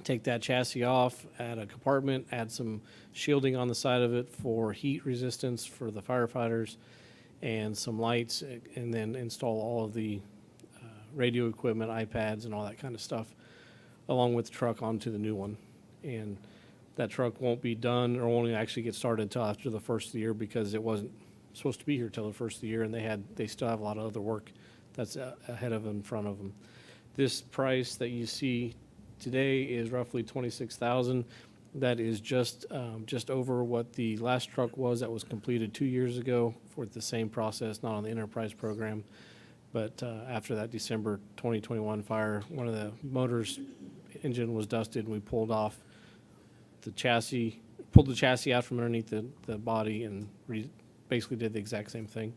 take that chassis off, add a compartment, add some shielding on the side of it for heat resistance for the firefighters, and some lights, and then install all of the radio equipment, iPads, and all that kind of stuff, along with the truck onto the new one. And that truck won't be done or won't actually get started until after the first of the year because it wasn't supposed to be here till the first of the year, and they still have a lot of other work that's ahead of them, in front of them. This price that you see today is roughly $26,000. That is just over what the last truck was that was completed 2 years ago for the same process, not on the enterprise program. But after that December 2021 fire, one of the motors engine was dusted, and we pulled the chassis out from underneath the body and basically did the exact same thing.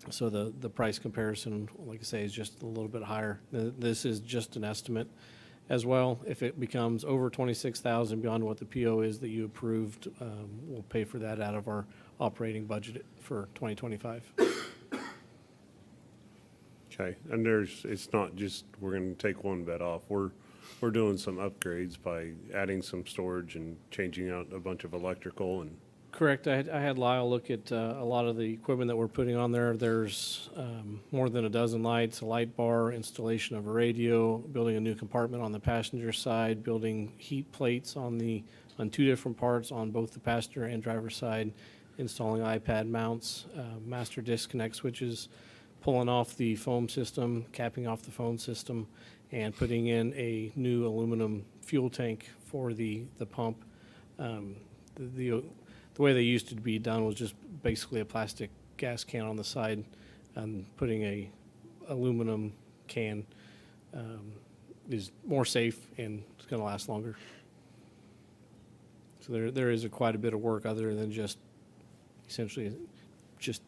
So the price comparison, like I say, is just a little bit higher. This is just an estimate as well. If it becomes over $26,000 beyond what the PO is that you approved, we'll pay for that out of our operating budget for 2025. Okay, and it's not just, we're gonna take one bed off. We're doing some upgrades by adding some storage and changing out a bunch of electrical and. Correct. I had Lyle look at a lot of the equipment that we're putting on there. There's more than a dozen lights, a light bar, installation of a radio, building a new compartment on the passenger side, building heat plates on two different parts on both the passenger and driver side, installing iPad mounts, master disconnect switches, pulling off the foam system, capping off the foam system, and putting in a new aluminum fuel tank for the pump. The way they used to be done was just basically a plastic gas can on the side, and putting a aluminum can is more safe and it's going to last longer. So there is quite a bit of work other than just essentially just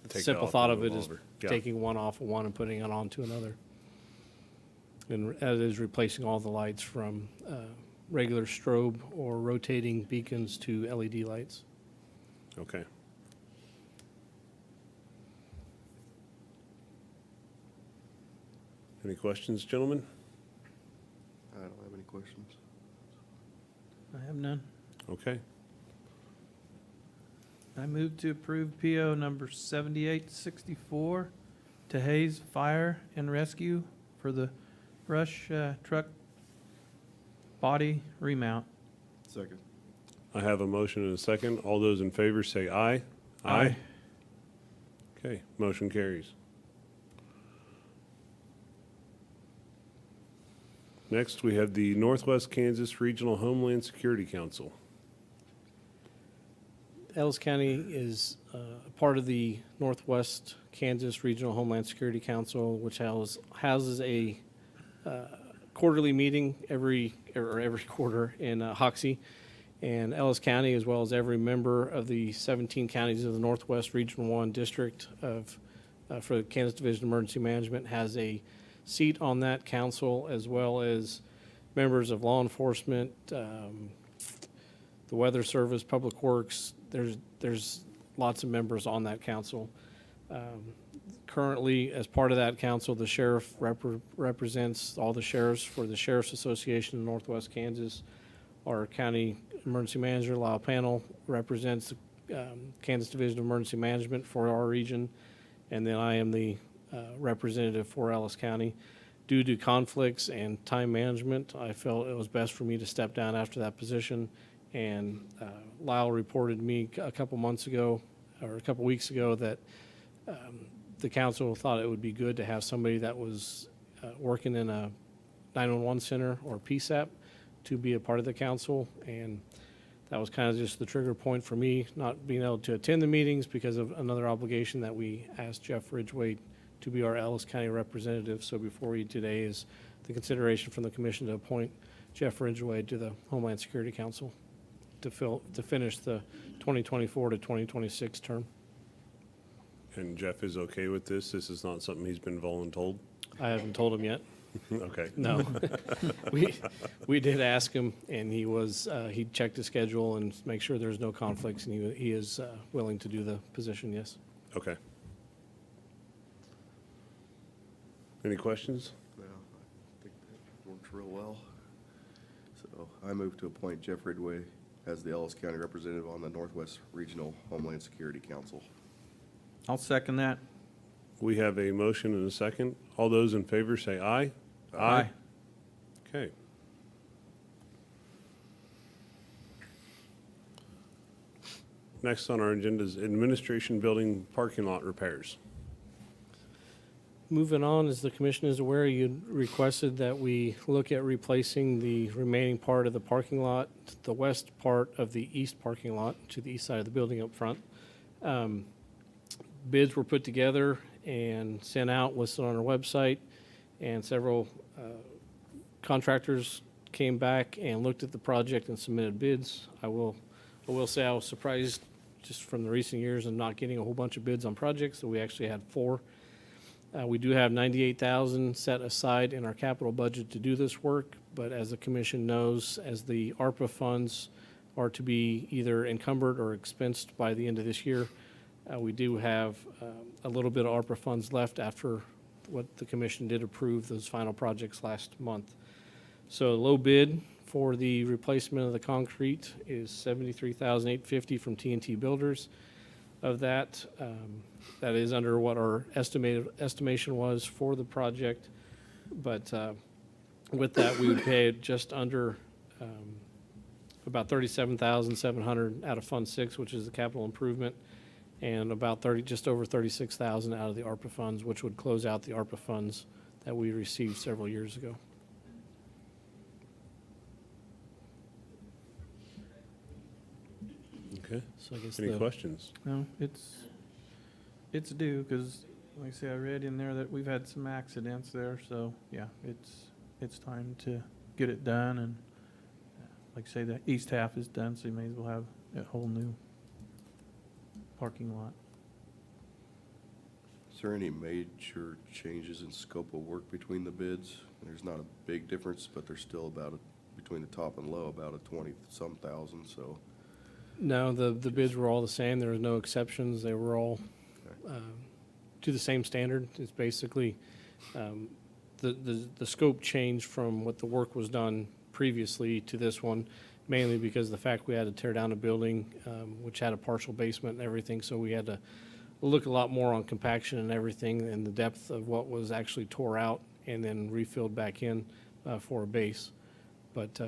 the Take it simple off thought and of it move is over. Yeah. taking one off of one and putting it onto another. And that is replacing all the lights from regular strobe or rotating beacons to LED lights. Okay. Any questions, gentlemen? I don't have any questions. I have none. Okay. I move to approve PO number 7864 to Hayes Fire and Rescue for the brush truck body remount. Second. I have a motion and a second. All those in favor say aye. Aye. Okay, motion carries. Next, we have the Northwest Kansas Regional Homeland Security Council. Ellis County is a part of the Northwest Kansas Regional Homeland Security Council, which houses a quarterly meeting every quarter in Hoxie. And Ellis County, as well as every member of the 17 counties of the Northwest Region 1 District for the Kansas Division of Emergency Management, has a seat on that council, as well as members of law enforcement, the Weather Service, Public Works, there's lots of members on that council. Currently, as part of that council, the sheriff represents all the sheriffs for the Sheriff's Association in Northwest Kansas. Our county emergency manager, Lyle Panel, represents the Kansas Division of Emergency Management for our region. And then I am the representative for Ellis County. Due to conflicts and time management, I felt it was best for me to step down after that position. And Lyle reported me a couple months ago, or a couple weeks ago, that the council thought it would be good to have somebody that was working in a 911 center or PSAP to be a part of the council. And that was kind of just the trigger point for me not being able to attend the meetings because of another obligation that we asked Jeff Ridgway to be our Ellis County representative. So before you today is the consideration from the commission to appoint Jeff Ridgway to the Homeland Security Council to finish the 2024 to 2026 term. And Jeff is okay with this? This is not something he's been voluntold? I haven't told him yet. Okay. No. We did ask him, and he checked his schedule and make sure there's no conflicts, and he is willing to do the position, yes. Okay. Any questions? No, I think that works real well. So I move to appoint Jeff Ridgway as the Ellis County representative on the Northwest Regional Homeland Security Council. I'll second that. We have a motion and a second. All those in favor say aye. Aye. Okay. Next on our agenda is administration building parking lot repairs. Moving on, as the commission is aware, you requested that we look at replacing the remaining part of the parking lot, the west part of the east parking lot to the east side of the building up front. Bids were put together and sent out, listed on our website, and several contractors came back and looked at the project and submitted bids. I will say I was surprised just from the recent years and not getting a whole bunch of bids on projects, so we actually had 4. We do have $98,000 set aside in our capital budget to do this work, but as the commission knows, as the ARPA funds are to be either encumbered or expensed by the end of this year, we do have a little bit of ARPA funds left after what the commission did approve those final projects last month. So low bid for the replacement of the concrete is $73,850 from T&T Builders. Of that, that is under what our estimation was for the project. But with that, we would pay just under about $37,700 out of Fund 6, which is the capital improvement, and about just over $36,000 out of the ARPA funds, which would close out the ARPA funds that we received several years ago. Okay. So I guess Any questions? No, it's due, because like I say, I read in there that we've had some accidents there, so yeah, it's time to get it done, and like I say, the east half is done, so you may as well have a whole new parking lot. Is there any major changes in scope of work between the bids? There's not a big difference, but there's still about, between the top and low, about a 20-some thousand, so. No, the bids were all the same. There was no exceptions. They were all to the same standard. It's basically the scope changed from what the work was done previously to this one, mainly because of the fact we had to tear down a building which had a partial basement and everything, so we had to look a lot more on compaction and everything and the depth of what was actually tore out and then refilled back in for a base. But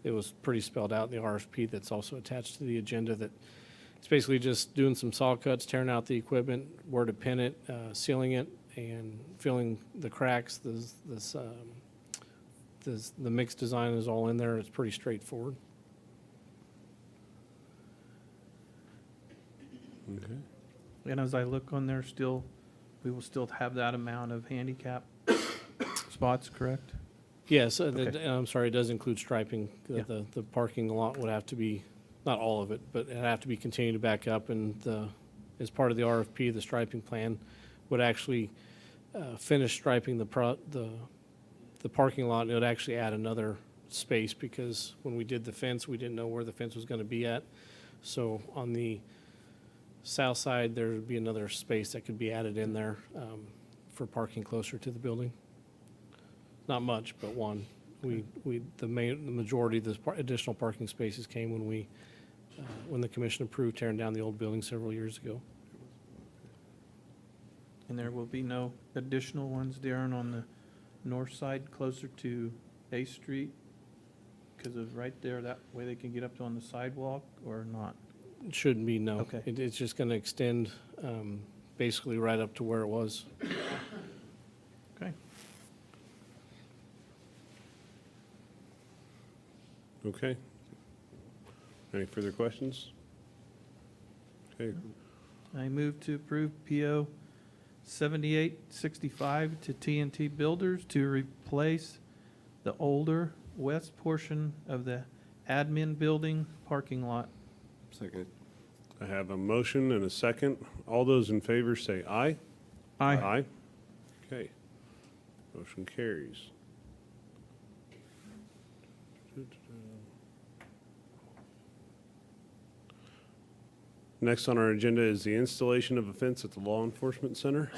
it was pretty spelled out in the RFP that's also attached to the agenda, that it's basically just doing some saw cuts, tearing out the equipment, where to pin it, sealing it, and filling the cracks. The mixed design is all in there. It's pretty straightforward. Okay. And as I look on there, we will still have that amount of handicap spots, correct? Yes, Okay. I'm sorry, it does include striping. Yeah. The parking lot would have to be, not all of it, but it'd have to be continued to back up, and as part of the RFP, the striping plan would actually finish striping the parking lot, and it would actually add another space, because when we did the fence, we didn't know where the fence was gonna be at. So on the south side, there would be another space that could be added in there for parking closer to the building. Not much, but one. The majority of the additional parking spaces came when the commission approved tearing down the old building several years ago. And there will be no additional ones, Darren, on the north side closer to A Street? Because of right there, that way they can get up on the sidewalk or not? It shouldn't be, no. Okay. It's just going to extend basically right up to where it was. Okay. Okay. Any further questions? Okay, I move to approve PO 7865 to TNT Builders to replace the older west portion of the admin building parking lot. Second. I have a motion and a second. All those in favor say aye. Aye. Okay. Motion carries. Next on our agenda is the installation of a fence at the Law Enforcement Center.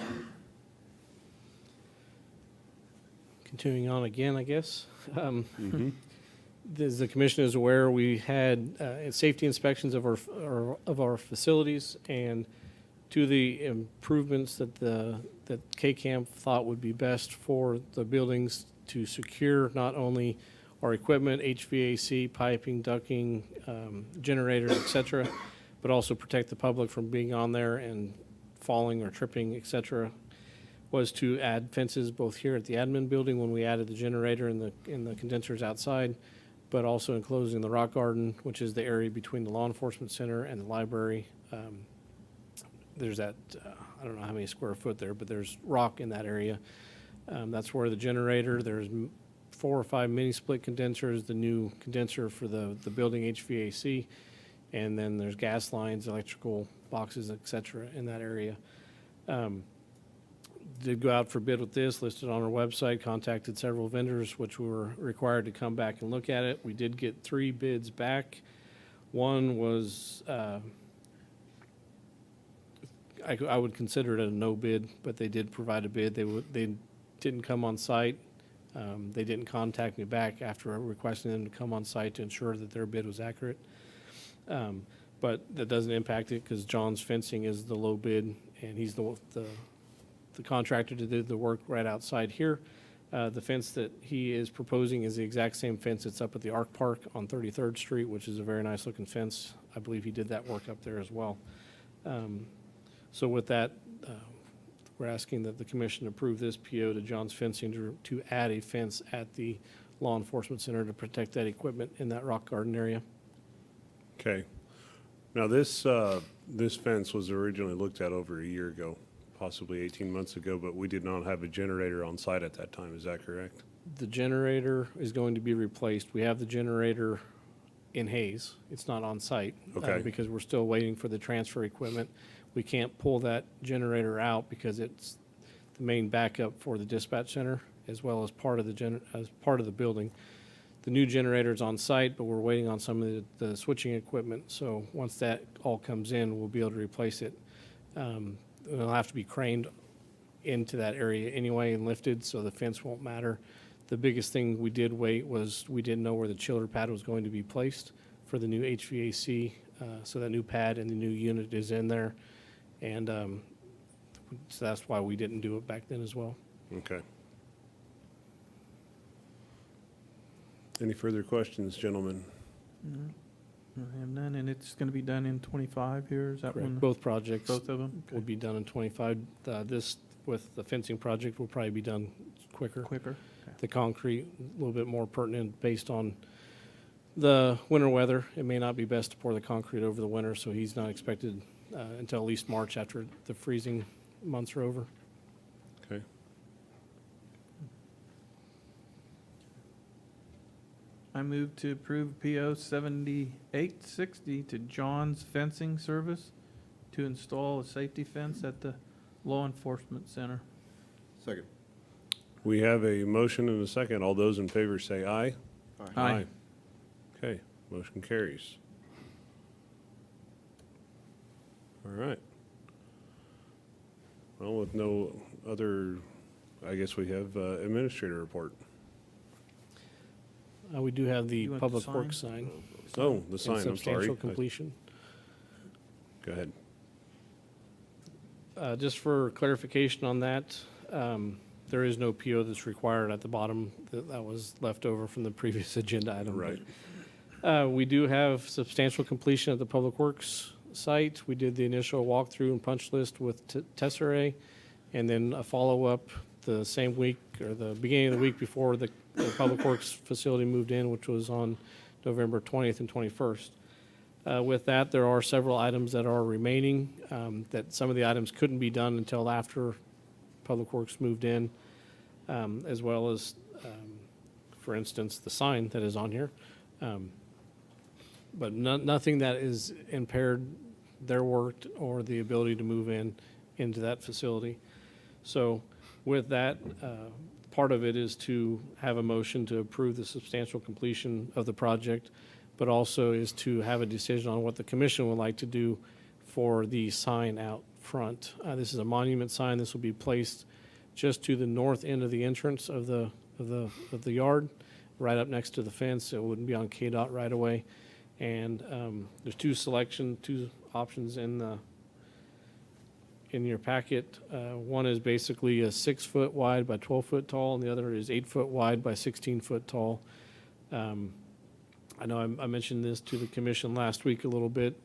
Continuing on again, I guess. As the commission is aware, we had safety inspections of our facilities, and to the improvements that that K-Camp thought would be best for the buildings to secure not only our equipment, HVAC, piping, ducting, generators, et cetera, but also protect the public from being on there and falling or tripping, et cetera, was to add fences both here at the admin building when we added the generator and the condensers outside, but also enclosing the rock garden, which is the area between the law enforcement center and the library. There's that, I don't know how many square foot there, but there's rock in that area. That's where the generator, there's 4 or 5 mini split condensers, the new condenser for the building HVAC, and then there's gas lines, electrical boxes, et cetera, in that area. Did go out for bid with this, listed on our website, contacted several vendors, which we were required to come back and look at it. We did get 3 bids back. One was, I would consider it a no bid, but they did provide a bid. They didn't come on site. They didn't contact me back after requesting them to come on site to ensure that their bid was accurate. But that doesn't impact it because John's Fencing is the low bid, and he's the contractor that did the work right outside here. The fence that he is proposing is the exact same fence that's up at the Arc Park on 33rd Street, which is a very nice looking fence. I believe he did that work up there as well. So with that, we're asking that the commission approve this PO to John's Fencing to add a fence at the law enforcement center to protect that equipment in that rock garden area. Okay. Now, this fence was originally looked at over a year ago, possibly 18 months ago, but we did not have a generator on site at that time. Is that correct? The generator is going to be replaced. We have the generator in Hayes. It's not on site. Okay. Because we're still waiting for the transfer equipment. We can't pull that generator out because it's the main backup for the dispatch center as well as part of the building. The new generator's on site, but we're waiting on some of the switching equipment. So once that all comes in, we'll be able to replace it. It'll have to be craned into that area anyway and lifted, so the fence won't matter. The biggest thing we did wait was we didn't know where the chiller pad was going to be placed for the new HVAC. So that new pad and the new unit is in there. And so that's why we didn't do it back then as well. Okay. Any further questions, gentlemen? I have none, and it's going to be done in 25 here, is that Correct. one? Both projects Both of them? will be done in 25. This, with the fencing project, will probably be done quicker. Quicker? The concrete, a little bit more pertinent based on the winter weather. It may not be best to pour the concrete over the winter, so he's not expected until at least March after the freezing months are over. Okay. I move to approve PO 7860 to John's Fencing Service to install a safety fence at the Law Enforcement Center. Second. We have a motion and a second. All those in favor say aye. Aye. Okay, motion carries. All right. Well, with no other, I guess we have administrator report. We do have the You want the Public sign? Works sign. Oh, the in sign, I'm sorry. Substantial completion. Go ahead. Just for clarification on that, there is no PO that's required at the bottom. That was left over from the previous agenda item. Right. We do have substantial completion at the Public Works site. We did the initial walkthrough and punch list with Tesserae, and then a follow-up the same week, or the beginning of the week before the Public Works facility moved in, which was on November 20th and 21st. With that, there are several items that are remaining, that some of the items couldn't be done until after Public Works moved in, as well as, for instance, the sign that is on here. But nothing that is impaired their work or the ability to move into that facility. So with that, part of it is to have a motion to approve the substantial completion of the project, but also is to have a decision on what the commission would like to do for the sign out front. This is a monument sign. This will be placed just to the north end of the entrance of the yard, right up next to the fence. It wouldn't be on KDOT right away. And there's two options in your packet. One is basically a 6-foot wide by 12-foot tall, and the other is 8-foot wide by 16-foot tall. I know I mentioned this to the commission last week a little bit.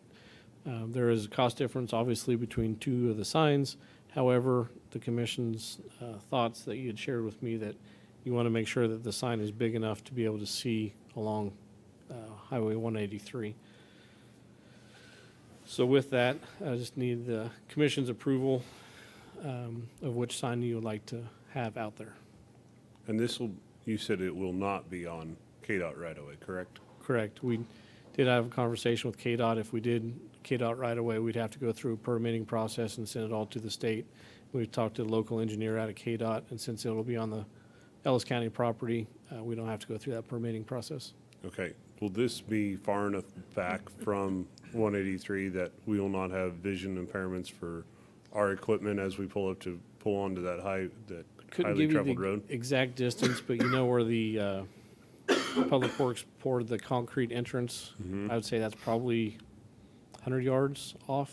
There is a cost difference, obviously, between two of the signs. However, the commission's thoughts that you had shared with me, that you want to make sure that the sign is big enough to be able to see along Highway 183. So with that, I just need the commission's approval of which sign you would like to have out there. And this will, you said it will not be on KDOT right away, correct? Correct. We did have a conversation with KDOT. If we did KDOT right away, we'd have to go through a permitting process and send it all to the state. We've talked to the local engineer out of KDOT, and since it will be on the Ellis County property, we don't have to go through that permitting process. Okay. Will this be far enough back from 183 that we will not have vision impairments for our equipment as we pull onto that Couldn't highly give you traveled the road? exact distance, but you know where the Public Works poured the concrete entrance? I would say that's probably 100 yards off,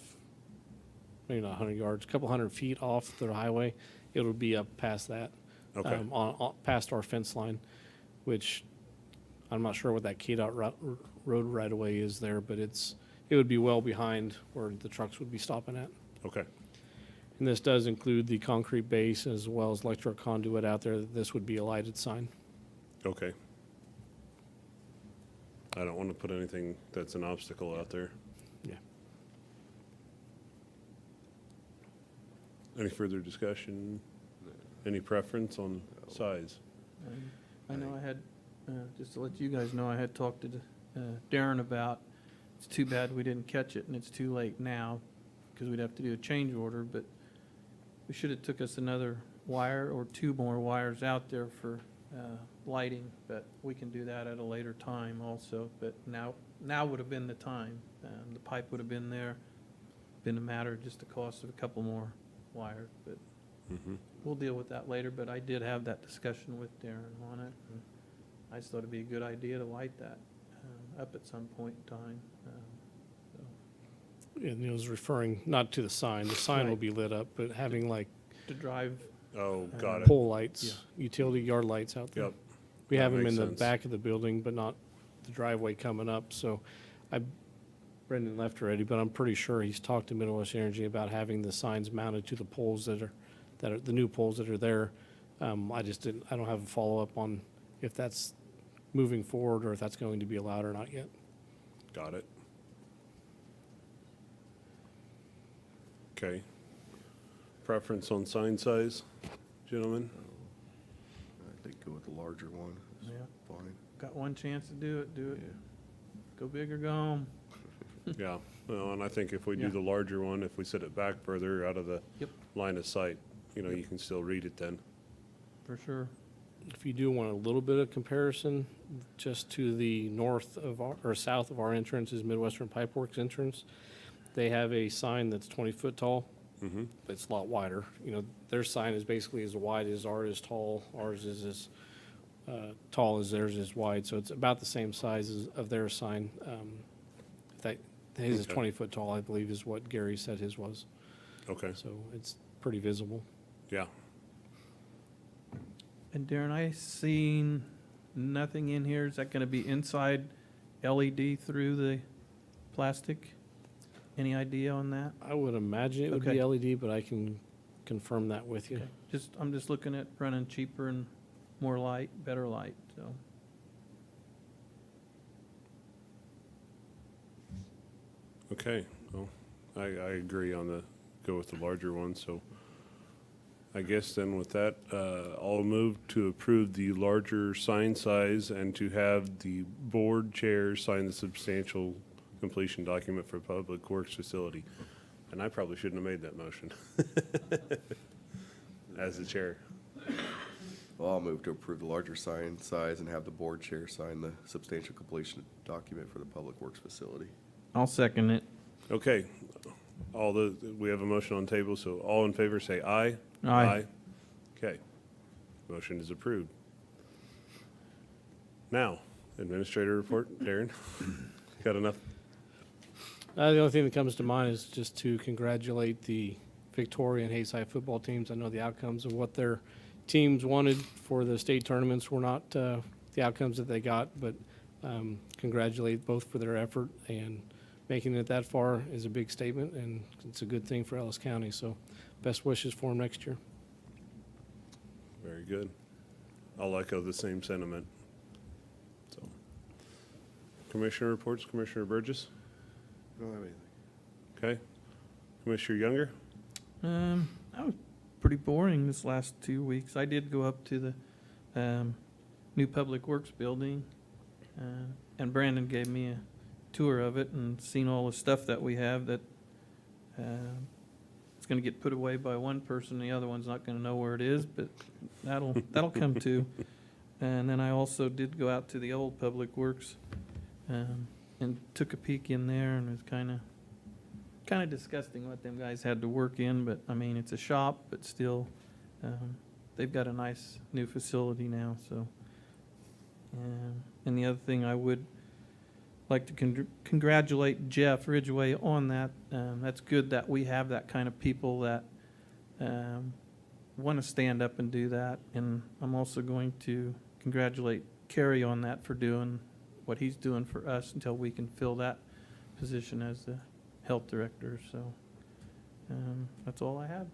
maybe not 100 yards, a couple hundred feet off the highway. It'll be up past that, Okay. past our fence line, which I'm not sure what that KDOT road right away is there, but it would be well behind where the trucks would be stopping at. Okay. And this does include the concrete base as well as electrical conduit out there. This would be a lighted sign. Okay. I don't want to put anything that's an obstacle out there. Yeah. Any further discussion? Any preference on size? I know I had, just to let you guys know, I had talked to Darren about, it's too bad we didn't catch it, and it's too late now, because we'd have to do a change order, but we should have took us another wire or two more wires out there for lighting, but we can do that at a later time also. But now would have been the time. The pipe would have been there, been a matter of just the cost of a couple more wires, but we'll deal with that later. But I did have that discussion with Darren on it, and I just thought it'd be a good idea to light that up at some point in time. And it was referring not to the sign. The sign will Right. be lit up, but having like To drive, Oh, got it. pole lights, utility yard lights out there. Yep. We That have them makes in the sense. back of the building, but not the driveway coming up. So Brendan left already, but I'm pretty sure he's talked to Midwest Energy about having the signs mounted to the poles that are the new poles that are there. I don't have a follow-up on if that's moving forward or if that's going to be allowed or not yet. Got it. Okay. Preference on sign size, gentlemen? I think go with the larger one. It's Yeah. fine. got one chance to do it, do it. Yeah. Go big or go home. Yeah, well, and I think if we do Yeah. the larger one, if we set it back further out of the Yep. line of sight, you can still read it then. For sure. If you do want a little bit of comparison, just to the north of or south of our entrance is Midwestern Pipeworks entrance. they have a sign that's 20-foot tall. Mm-hmm. It's a lot wider. You know, their sign is basically as wide as ours is tall. Ours is as tall as theirs is wide, so it's about the same size of their sign. His is Okay. 20-foot tall, I believe, is what Gary said his was. Okay, So it's pretty visible. yeah. And Darren, I seen nothing in here. Is that gonna be inside LED through the plastic? Any idea on that? I would imagine it would Okay. be LED, but I can confirm that with you. I'm just looking at running cheaper and more light, better light, so. Okay, well, I agree on go with the larger one, so I guess then with that, I'll move to approve the larger sign size and to have the board chair sign the substantial completion document for Public Works facility. And I probably shouldn't have made that motion as the chair. Well, I'll move to approve the larger sign size and have the board chair sign the substantial completion document for the Public Works facility. I'll second it. Okay, we have a motion on the table, so all in favor say aye. Aye. Okay, motion is approved. Now, administrator report, Darren, got enough? The only thing that comes to mind is just to congratulate the Victoria and Hayes High football teams. I know the outcomes of what their teams wanted for the state tournaments were not the outcomes that they got, but congratulate both for their effort, and making it that far is a big statement, and it's a good thing for Ellis County. So best wishes for them next year. Very good. I'll echo the same sentiment. So, Commissioner reports, Commissioner Burgess, I don't have anything. okay? Commissioner Younger? That was pretty boring this last 2 weeks. I did go up to the new Public Works building, and Brandon gave me a tour of it and seen all the stuff that we have that it's going to get put away by one person, the other one's not going to know where it is, but that'll come too. And then I also did go out to the old Public Works and took a peek in there, and it was kind of disgusting what them guys had to work in, but I mean, it's a shop, but still, they've got a nice new facility now, so. And the other thing I would like to congratulate Jeff Ridgway on that. That's good that we have that kind of people that want to stand up and do that. And I'm also going to congratulate Kerry on that for doing what he's doing for us until we can fill that position as the health director. So that's all I have.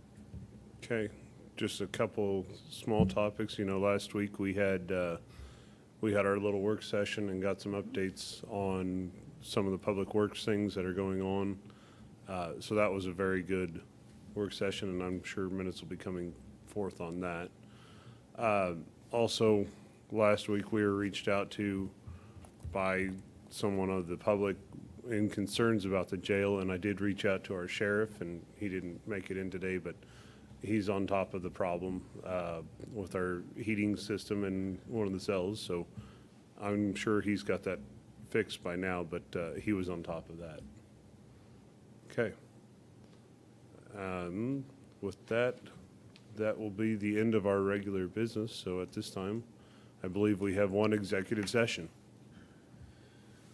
Okay, just a couple small topics. You know, last week we had our little work session and got some updates on some of the Public Works things that are going on. So that was a very good work session, and I'm sure minutes will be coming forth on that. Also, last week we were reached out to by someone of the public in concerns about the jail, and I did reach out to our sheriff, and he didn't make it in today, but he's on top of the problem with our heating system in one of the cells, so I'm sure he's got that fixed by now, but he was on top of that. Okay. With that, that will be the end of our regular business, so at this time, I believe we have one executive session.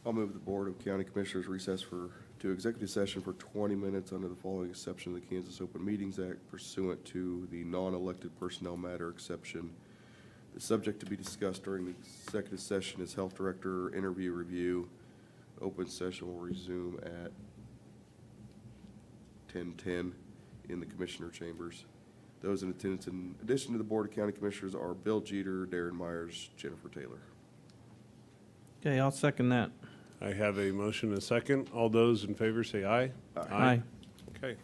I'll move the Board of County Commissioners recess to executive session for 20 minutes under the following exception of the Kansas Open Meetings Act pursuant to the non-elected personnel matter exception. The subject to be discussed during the executive session is health director interview review. Open session will resume at 10:10 in the Commissioner chambers. Those in attendance in addition to the Board of County Commissioners are Bill Jeter, Darren Myers, Jennifer Taylor. Okay, I'll second that. I have a motion and a second. All those in favor say aye. Aye. Okay.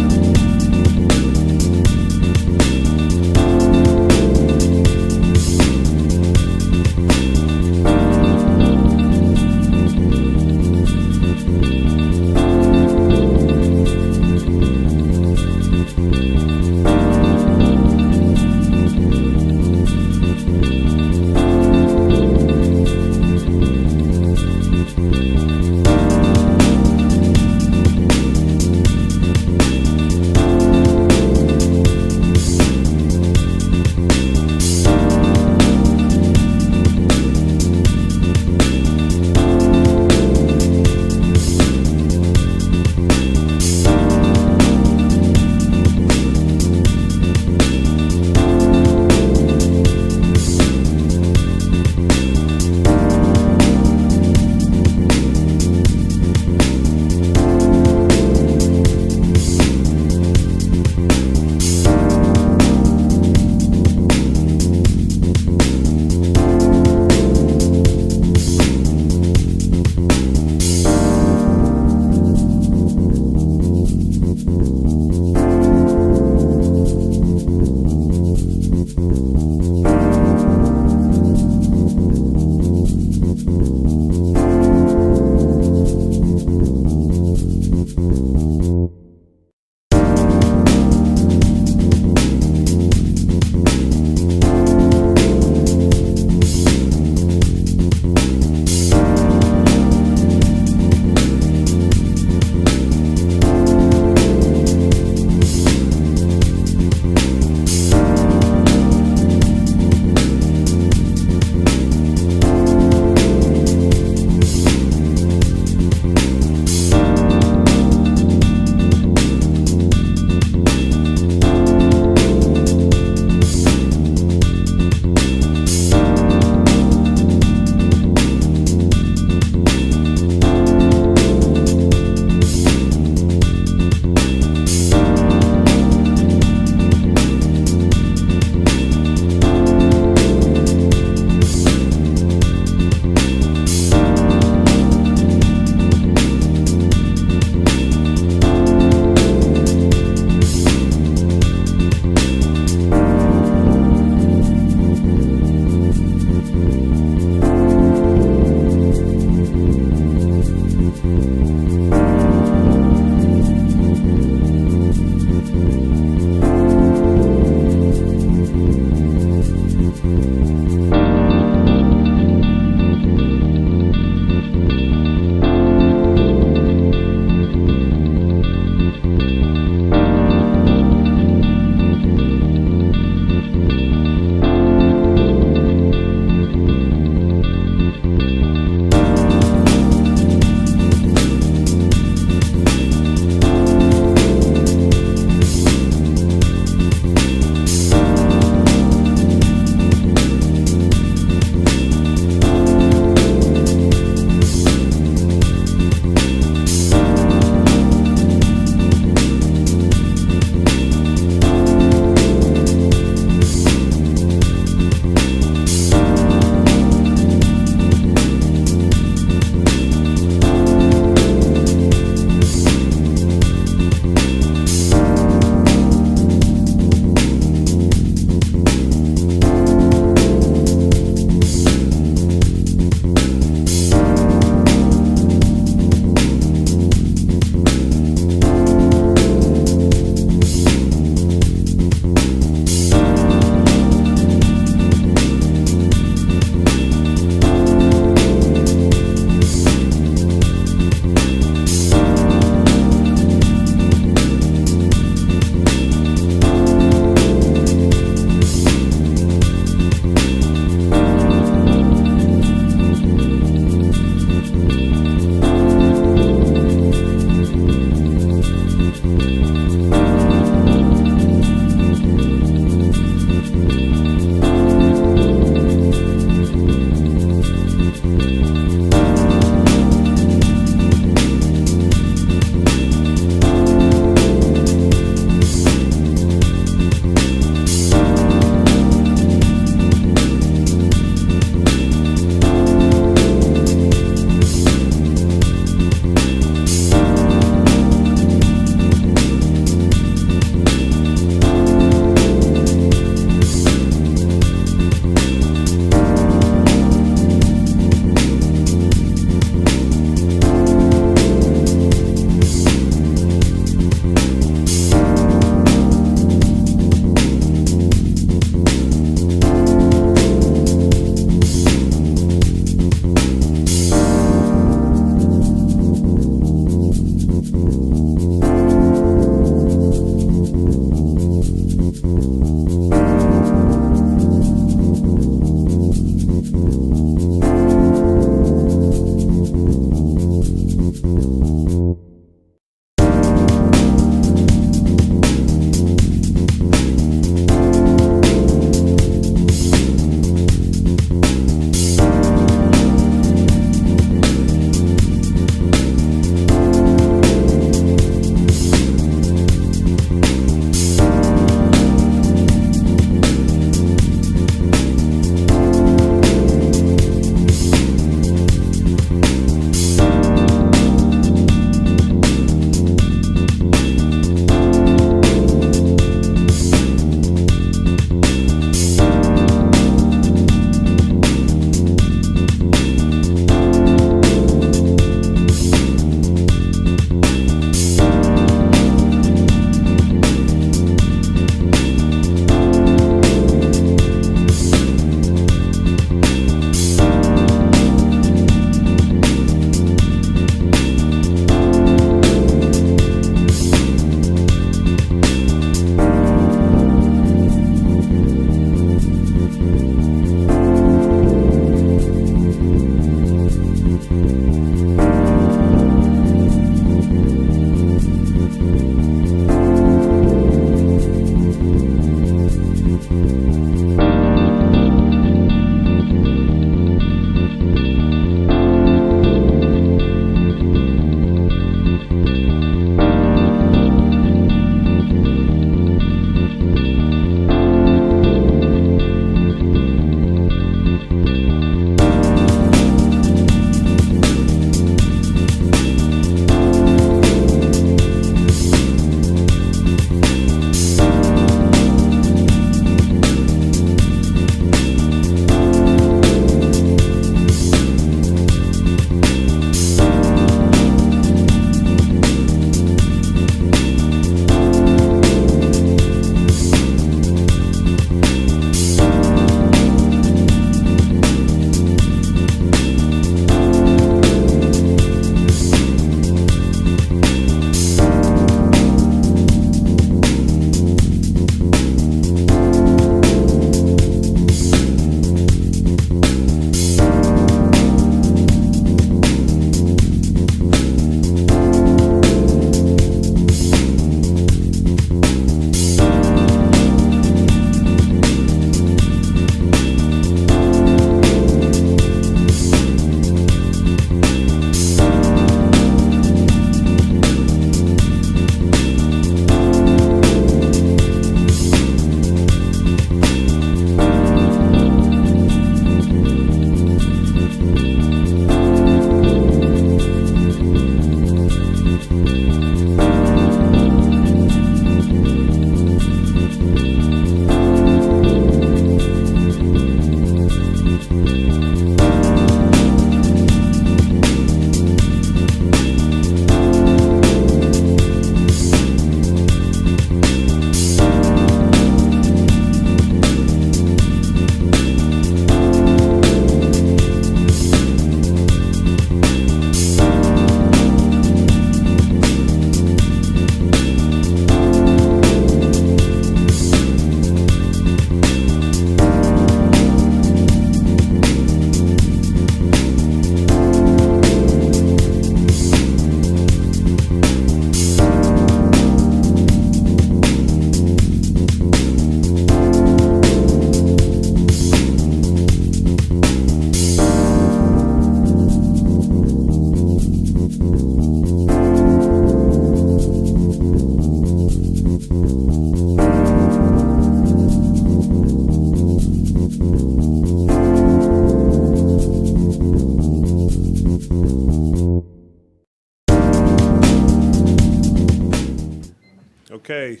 Okay,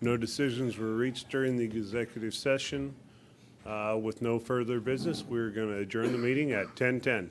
no decisions were reached during the executive session. With no further business, we're going to adjourn the meeting at 10:10.